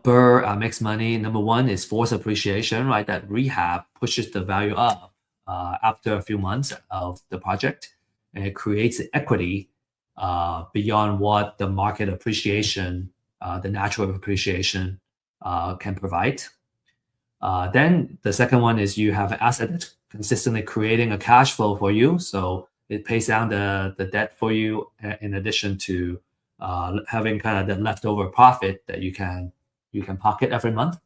Burr makes money? Number one is force appreciation, right? That rehab pushes the value up after a few months of the project, and it creates equity beyond what the market appreciation, the natural appreciation can provide. Then the second one is you have an asset that's consistently creating a cash flow for you. So it pays down the debt for you in addition to having kind of the leftover profit that you can pocket every month.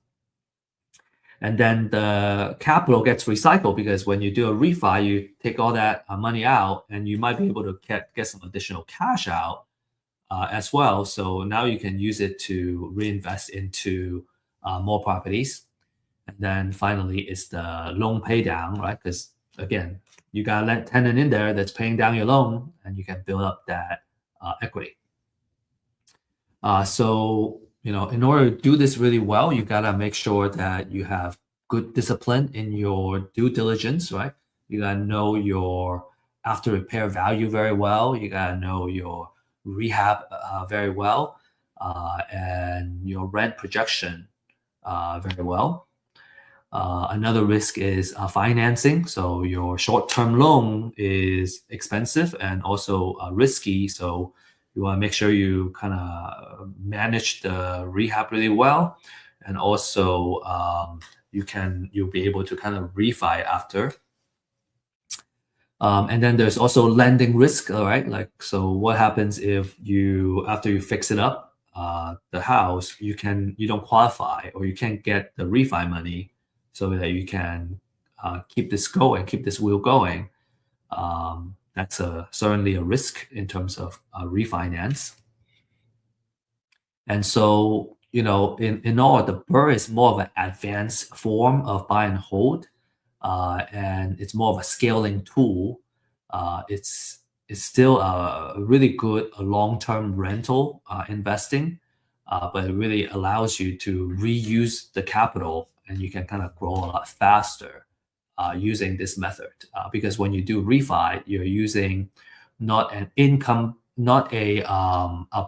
And then the capital gets recycled because when you do a refi, you take all that money out and you might be able to get some additional cash out as well. So now you can use it to reinvest into more properties. And then finally, it's the loan pay down, right? Because again, you got a tenant in there that's paying down your loan, and you can build up that equity. So in order to do this really well, you gotta make sure that you have good discipline in your due diligence, right? You gotta know your after repair value very well. You gotta know your rehab very well, and your rent projection very well. Another risk is financing. So your short-term loan is expensive and also risky. So you want to make sure you kind of manage the rehab really well, and also you'll be able to kind of refi after. And then there's also lending risk, all right? Like, so what happens if after you fix it up, the house, you don't qualify or you can't get the refi money so that you can keep this wheel going. That's certainly a risk in terms of refinance. And so, in all, the Burr is more of an advanced form of buy and hold, and it's more of a scaling tool. It's still a really good long-term rental investing, but it really allows you to reuse the capital, and you can kind of grow a lot faster using this method. Because when you do refi, you're using not an income, not a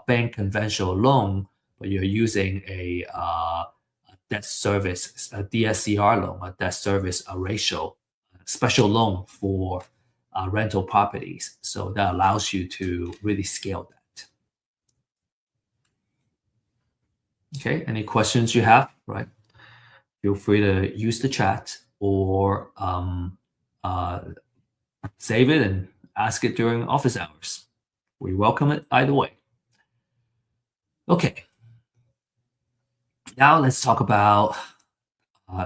bank conventional loan, but you're using a debt service, a DSCR loan, a debt service ratio special loan for rental properties. So that allows you to really scale that. Okay, any questions you have, right? Feel free to use the chat or save it and ask it during office hours. We welcome it either way. Okay. Now let's talk about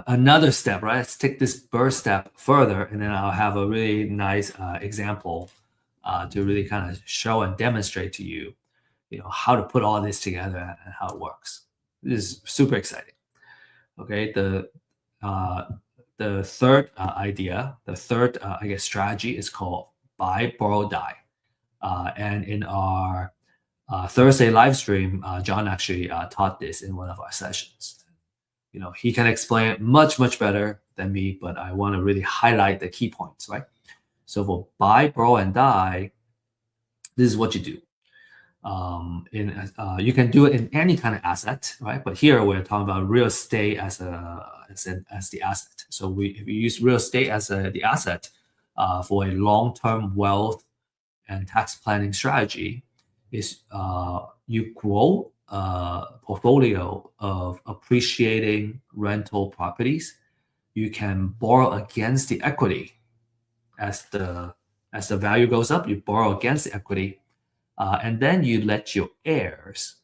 another step, right? Let's take this bird step further, and then I'll have a really nice example to really kind of show and demonstrate to you, how to put all this together and how it works. This is super exciting. Okay, the third idea, the third I guess strategy is called buy, borrow, die. And in our Thursday live stream, John actually taught this in one of our sessions. He can explain it much, much better than me, but I want to really highlight the key points, right? So for buy, borrow, and die, this is what you do. You can do it in any kind of asset, right? But here we're talking about real estate as the asset. So if we use real estate as the asset for a long-term wealth and tax planning strategy, is you grow a portfolio of appreciating rental properties. You can borrow against the equity as the value goes up. You borrow against the equity. And then you let your heirs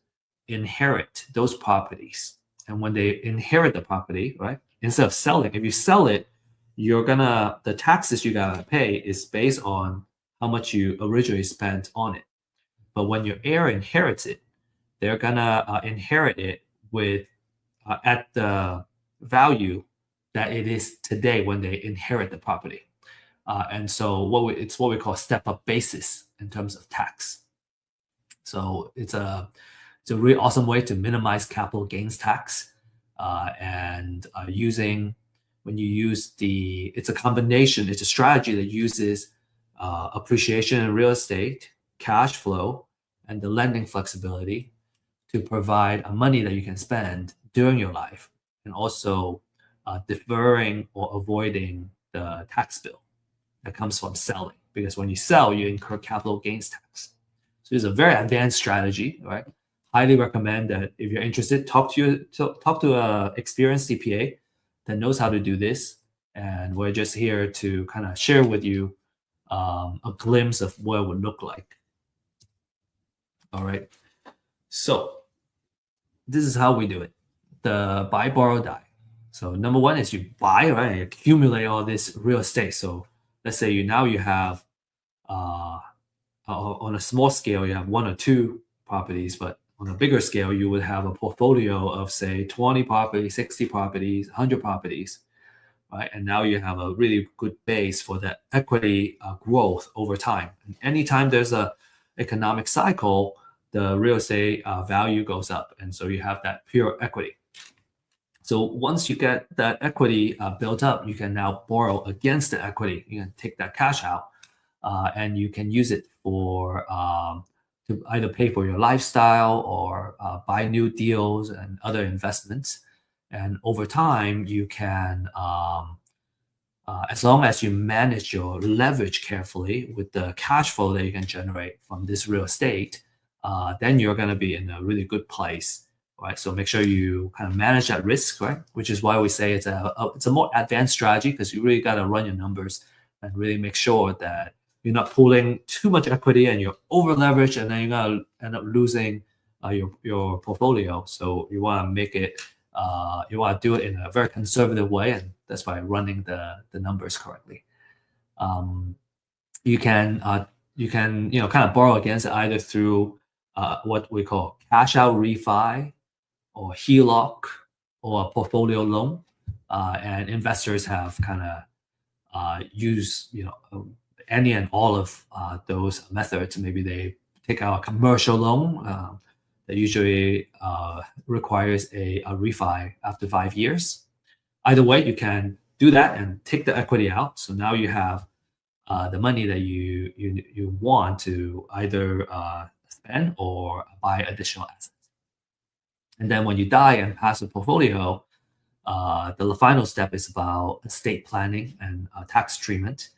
inherit those properties. And when they inherit the property, right, instead of selling, if you sell it, the taxes you gotta pay is based on how much you originally spent on it. But when your heir inherits it, they're gonna inherit it with at the value that it is today when they inherit the property. And so it's what we call step-up basis in terms of tax. So it's a really awesome way to minimize capital gains tax, and when you use it's a combination. It's a strategy that uses appreciation in real estate, cash flow, and the lending flexibility to provide money that you can spend during your life, and also deferring or avoiding the tax bill that comes from selling. Because when you sell, you incur capital gains tax. So it's a very advanced strategy, right? Highly recommend that if you're interested, talk to an experienced CPA that knows how to do this. And we're just here to kind of share with you a glimpse of what it would look like. All right. So this is how we do it. The buy, borrow, die. So number one is you buy, right? You accumulate all this real estate. So let's say you have on a small scale, you have one or two properties, but on a bigger scale, you would have a portfolio of say 20 properties, 60 properties, 100 properties, right? And now you have a really good base for that equity growth over time. And anytime there's a economic cycle, the real estate value goes up. And so you have that pure equity. So once you get that equity built up, you can now borrow against the equity. You can take that cash out and you can use it to either pay for your lifestyle or buy new deals and other investments. And over time, you can, as long as you manage your leverage carefully with the cash flow that you can generate from this real estate, then you're going to be in a really good place, right? So make sure you kind of manage that risk, right? Which is why we say it's a more advanced strategy, because you really got to run your numbers and really make sure that you're not pulling too much equity and you're over leveraged, and then you're gonna end up losing your portfolio. So you want to make it, you want to do it in a very conservative way, and that's by running the numbers correctly. You can kind of borrow against it either through what we call cash out refi, or HELOC, or a portfolio loan, and investors have kind of used any and all of those methods. Maybe they take out a commercial loan that usually requires a refi after 5 years. Either way, you can do that and take the equity out. So now you have the money that you want to either spend or buy additional assets. And then when you die and pass the portfolio, The final step is about estate planning and tax treatment.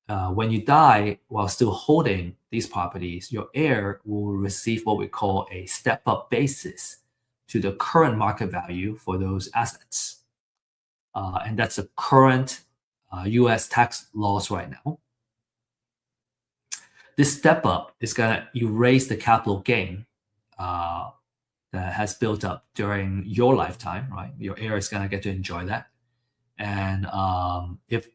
When you die while still holding these properties, your heir will receive what we call a step-up basis to the current market value for those assets. And that's the current US tax laws right now. This step up is going to erase the capital gain that has built up during your lifetime, right? Your heir is going to get to enjoy that. And if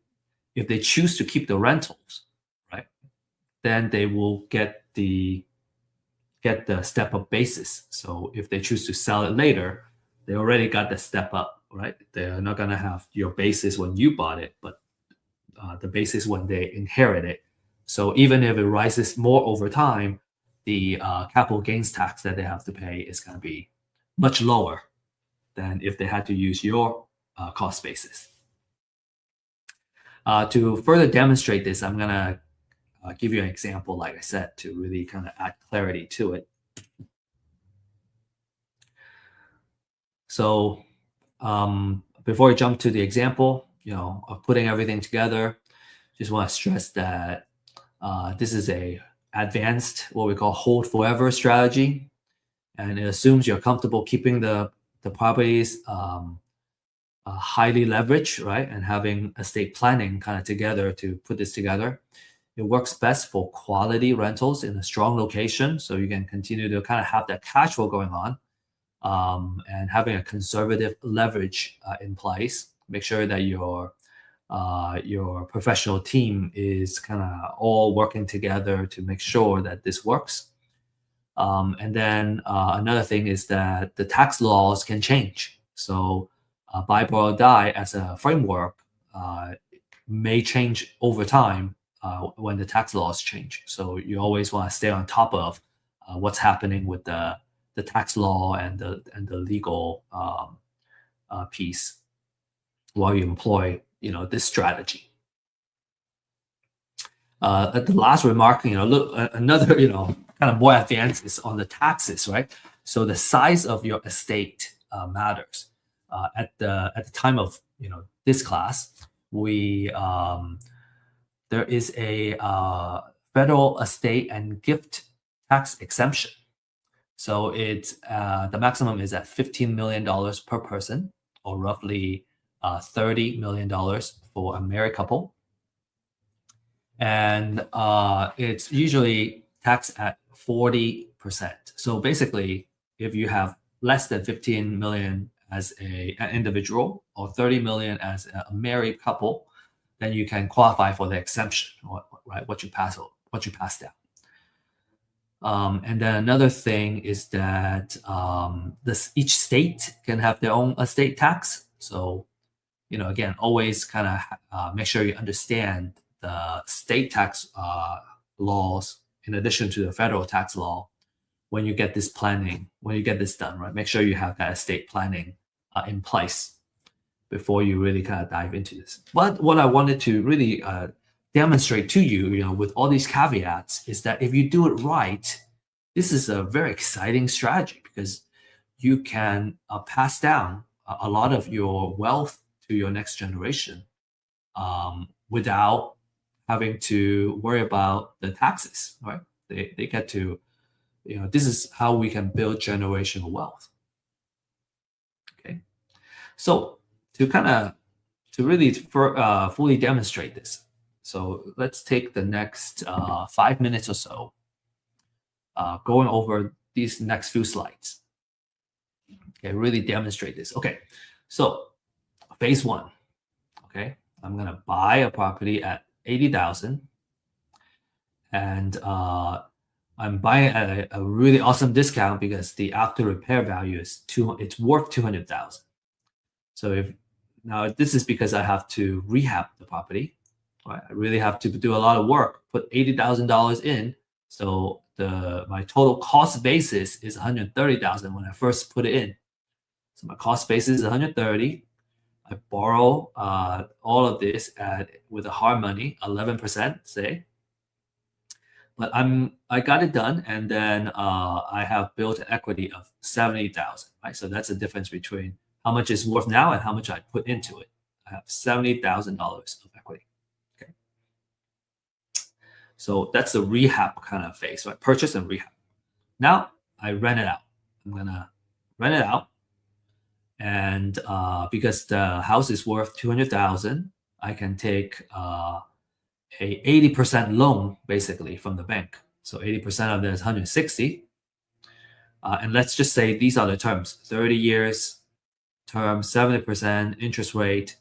they choose to keep the rentals, right, then they will get the step up basis. So if they choose to sell it later, they already got the step up, right? They're not going to have your basis when you bought it, but the basis when they inherit it. So even if it rises more over time, the capital gains tax that they have to pay is going to be much lower than if they had to use your cost basis. To further demonstrate this, I'm going to give you an example, like I said, to really kind of add clarity to it. So before I jump to the example, of putting everything together, just want to stress that this is a advanced, what we call hold forever strategy, and it assumes you're comfortable keeping the properties highly leveraged, right, and having estate planning kind of together to put this together. It works best for quality rentals in a strong location, so you can continue to kind of have that cash flow going on, and having a conservative leverage in place. Make sure that your professional team is kind of all working together to make sure that this works. And then another thing is that the tax laws can change. So buy, borrow, die as a framework may change over time when the tax laws change. So you always want to stay on top of what's happening with the tax law and the legal piece while you employ this strategy. The last remark, look, another kind of more advanced is on the taxes, right? So the size of your estate matters. At the time of this class, there is a federal estate and gift tax exemption. So it's the maximum is at $15 million per person, or roughly $30 million for a married couple. And it's usually taxed at 40%. So basically, if you have less than 15 million as an individual or 30 million as a married couple, then you can qualify for the exemption, right? What you pass down. And then another thing is that each state can have their own estate tax. So, again, always kind of make sure you understand the state tax laws in addition to the federal tax law when you get this done, right? Make sure you have that estate planning in place before you really kind of dive into this. But what I wanted to really demonstrate to you, with all these caveats, is that if you do it right, this is a very exciting strategy because you can pass down a lot of your wealth to your next generation without having to worry about the taxes, right? They get to, this is how we can build generational wealth. Okay, so to really fully demonstrate this, so let's take the next 5 minutes or so going over these next few slides. Okay, really demonstrate this. Okay, so phase one. Okay, I'm gonna buy a property at 80,000, and I'm buying at a really awesome discount because the after repair value is it's worth 200,000. So now this is because I have to rehab the property, right? I really have to do a lot of work, put $80,000 in. So my total cost basis is 130,000 when I first put it in. So my cost basis is 130. I borrow all of this with a hard money, 11%, say. But I got it done, and then I have built an equity of 70,000, right? So that's the difference between how much it's worth now and how much I put into it. I have $70,000 of equity. Okay. So that's the rehab kind of phase, right? Purchase and rehab. Now I rent it out. I'm gonna rent it out, and because the house is worth 200,000, I can take a 80% loan basically from the bank. So 80% of that is 160. And let's just say these are the terms: 30 years term, 70% interest rate,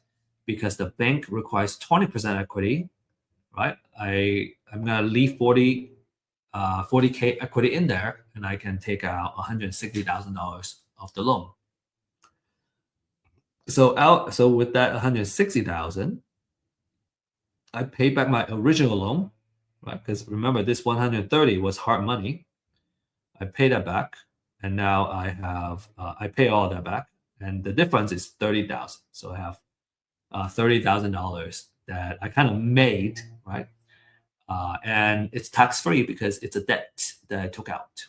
because the bank requires 20% equity, right? I'm gonna leave 40K equity in there, and I can take out $160,000 of the loan. So with that 160,000, I pay back my original loan, right? Because remember, this 130 was hard money. I pay that back, and now I pay all that back, and the difference is 30,000. So I have $30,000 that I kind of made, right? And it's tax free because it's a debt that I took out.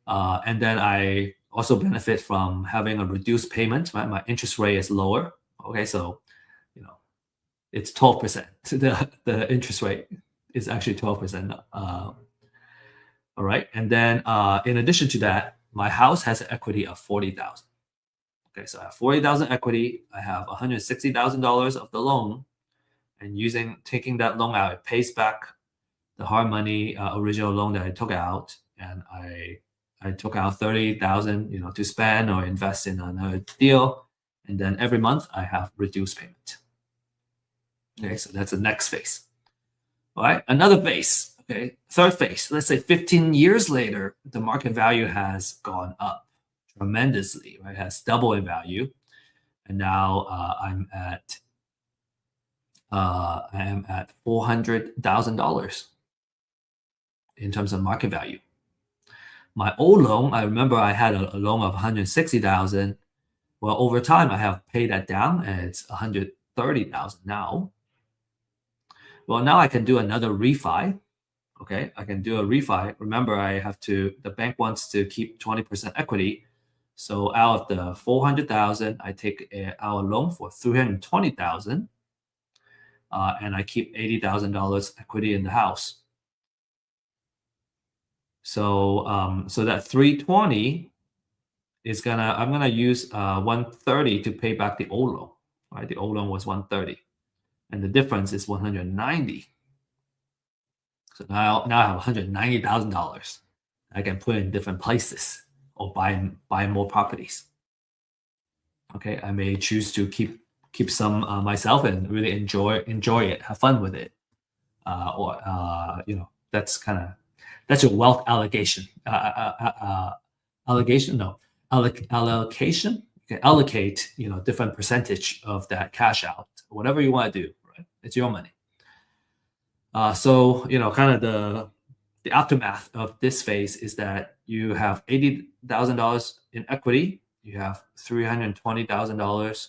And then I also benefit from having a reduced payment. Right? My interest rate is lower. Okay, so it's 12%. The interest rate is actually 12%. All right, and then in addition to that, my house has an equity of 40,000. Okay, so I have 40,000 equity. I have $160,000 of the loan, and taking that loan out, it pays back the hard money original loan that I took out, and I took out 30,000, to spend or invest in another deal, and then every month I have reduced payment. Okay, so that's the next phase. All right, another phase. Okay, third phase. Let's say 15 years later, the market value has gone up tremendously. Right, it has doubled in value, and now I am at $400,000 in terms of market value. My old loan, I remember I had a loan of 160,000. Well, over time, I have paid that down, and it's 130,000 now. Well, now I can do another refi. Okay, I can do a refi. Remember, the bank wants to keep 20% equity. So out of the 400,000, I take our loan for 320,000, and I keep $80,000 equity in the house. So that 320 I'm gonna use 130 to pay back the old loan. Right, the old loan was 130, and the difference is 190. So now I have $190,000 I can put in different places or buy more properties. Okay, I may choose to keep some myself and really enjoy it, have fun with it, or that's your wealth allocation. Allocation, no, allocation. You can allocate different percentage of that cash out, whatever you want to do. Right, it's your money. So kind of the aftermath of this phase is that you have $80,000 in equity, you have $320,000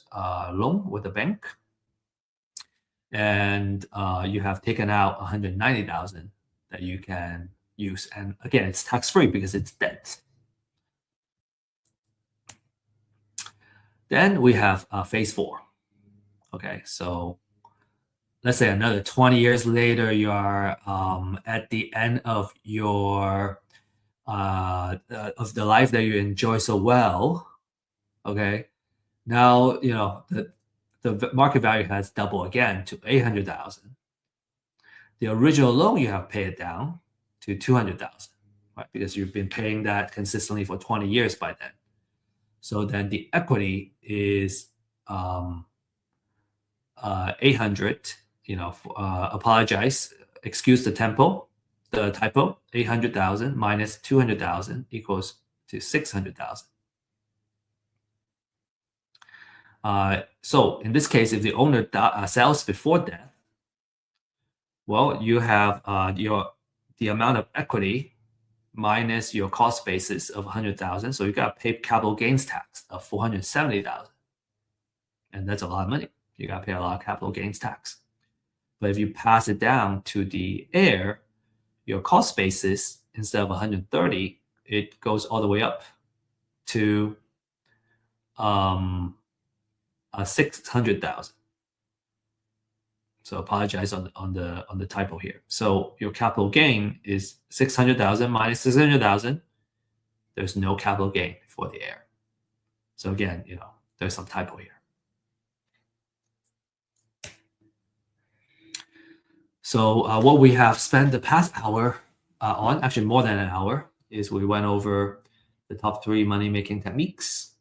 loan with the bank, and you have taken out $190,000 that you can use. And again, it's tax free because it's debt. Then we have phase 4. Okay, so let's say another 20 years later, you are at the end of your of the life that you enjoy so well. Okay, now the market value has doubled again to 800,000. The original loan you have paid down to 200,000, right? Because you've been paying that consistently for 20 years by then. So then the equity is 800. Apologize, excuse the typo. 800,000 minus 200,000 equals to 600,000. So in this case, if the owner sells before death, well, you have the amount of equity minus your cost basis of 100,000. So you got to pay capital gains tax of 470,000, and that's a lot of money. You got to pay a lot of capital gains tax. But if you pass it down to the heir, your cost basis, instead of 130, it goes all the way up to 600,000. So apologize on the typo here. So your capital gain is 600,000 minus 600,000. There's no capital gain for the heir. So again, there's some typo here. So what we have spent the past hour on, actually more than an hour, is we went over the top 3 money-making techniques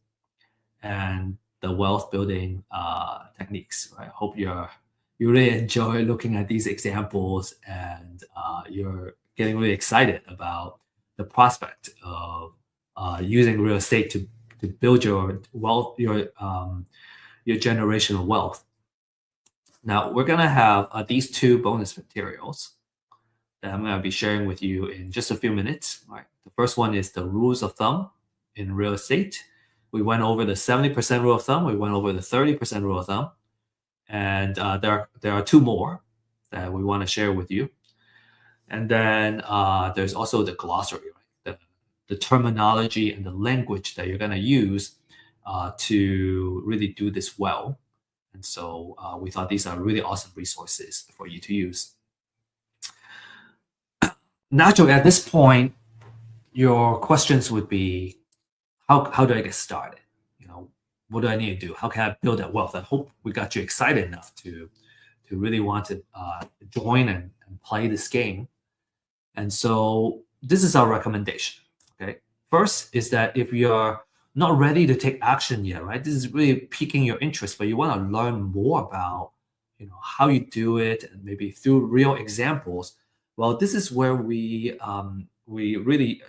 and the wealth building techniques. I hope you really enjoy looking at these examples, and you're getting really excited about the prospect of using real estate to build your wealth, your generational wealth. Now we're gonna have these 2 bonus materials that I'm gonna be sharing with you in just a few minutes. All right. The first one is the rules of thumb in real estate. We went over the 70% rule of thumb. We went over the 30% rule of thumb, and there are 2 more that we want to share with you. And then there's also the glossary, right? The terminology and the language that you're going to use to really do this well. And so we thought these are really awesome resources for you to use. Naturally, at this point, your questions would be, how do I get started? What do I need to do? How can I build that wealth? I hope we got you excited enough to really want to join and play this game. And so this is our recommendation. Okay. First is that if you're not ready to take action yet, right? This is really piquing your interest, but you want to learn more about, how you do it, and maybe through real examples. Well, this is where we really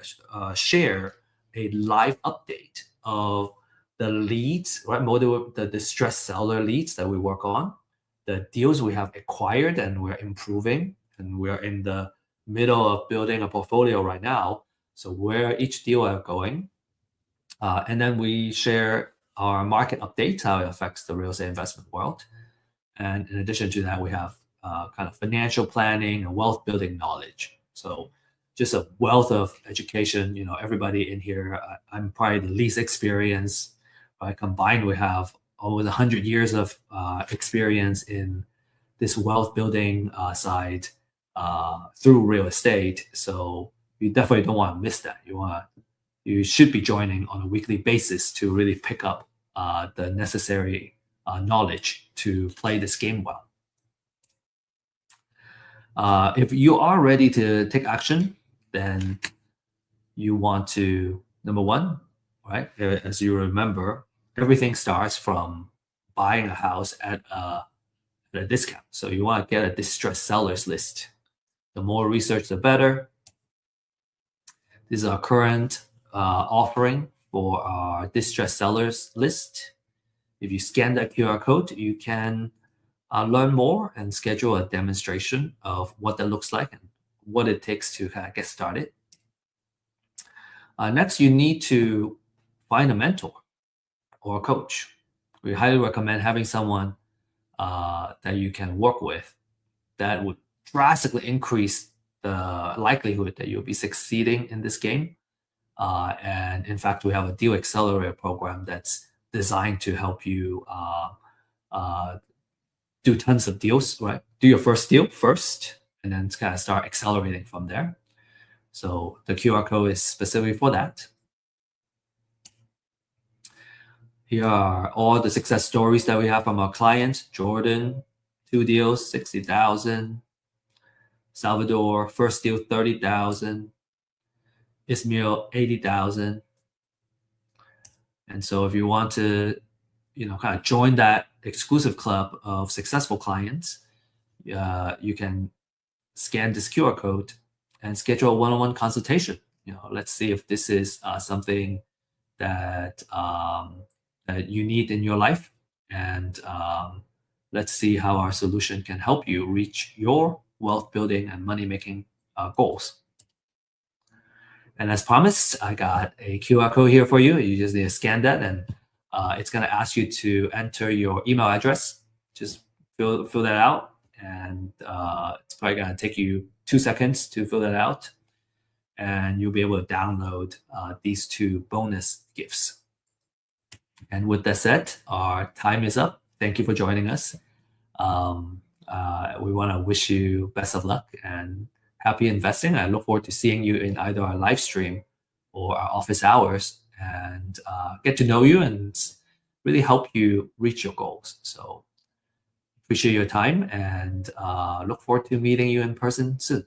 share a live update of the leads, right? The distressed seller leads that we work on, the deals we have acquired and we're improving, and we're in the middle of building a portfolio right now. So where each deal are going, and then we share our market updates, how it affects the real estate investment world. And in addition to that, we have kind of financial planning and wealth building knowledge. So just a wealth of education. Everybody in here, I'm probably the least experienced. But combined, we have almost 100 years of experience in this wealth building side through real estate. So you definitely don't want to miss that. You should be joining on a weekly basis to really pick up the necessary knowledge to play this game well. If you are ready to take action, then you want to, number one, right? As you remember, everything starts from buying a house at a discount. So you want to get a distressed sellers list. The more research, the better. This is our current offering for our distressed sellers list. If you scan that QR code, you can learn more and schedule a demonstration of what that looks like and what it takes to kind of get started. Next, you need to find a mentor or a coach. We highly recommend having someone that you can work with that would drastically increase the likelihood that you'll be succeeding in this game. And in fact, we have a deal accelerator program that's designed to help you do tons of deals, right? Do your first deal first, and then kind of start accelerating from there. So the QR code is specifically for that. Here are all the success stories that we have from our clients. Jordan, 2 deals, 60,000. Salvador, first deal, 30,000. Ismail, 80,000. And so if you want to, kind of join that exclusive club of successful clients, you can scan this QR code and schedule a one-on-one consultation. Let's see if this is something that that you need in your life, and let's see how our solution can help you reach your wealth building and money making goals. And as promised, I got a QR code here for you. You just need to scan that, and it's going to ask you to enter your email address. Just fill that out, and it's probably going to take you 2 seconds to fill that out, and you'll be able to download these 2 bonus gifts. And with that said, our time is up. Thank you for joining us. We want to wish you best of luck and happy investing. I look forward to seeing you in either our live stream or our office hours and get to know you and really help you reach your goals. So appreciate your time and look forward to meeting you in person soon.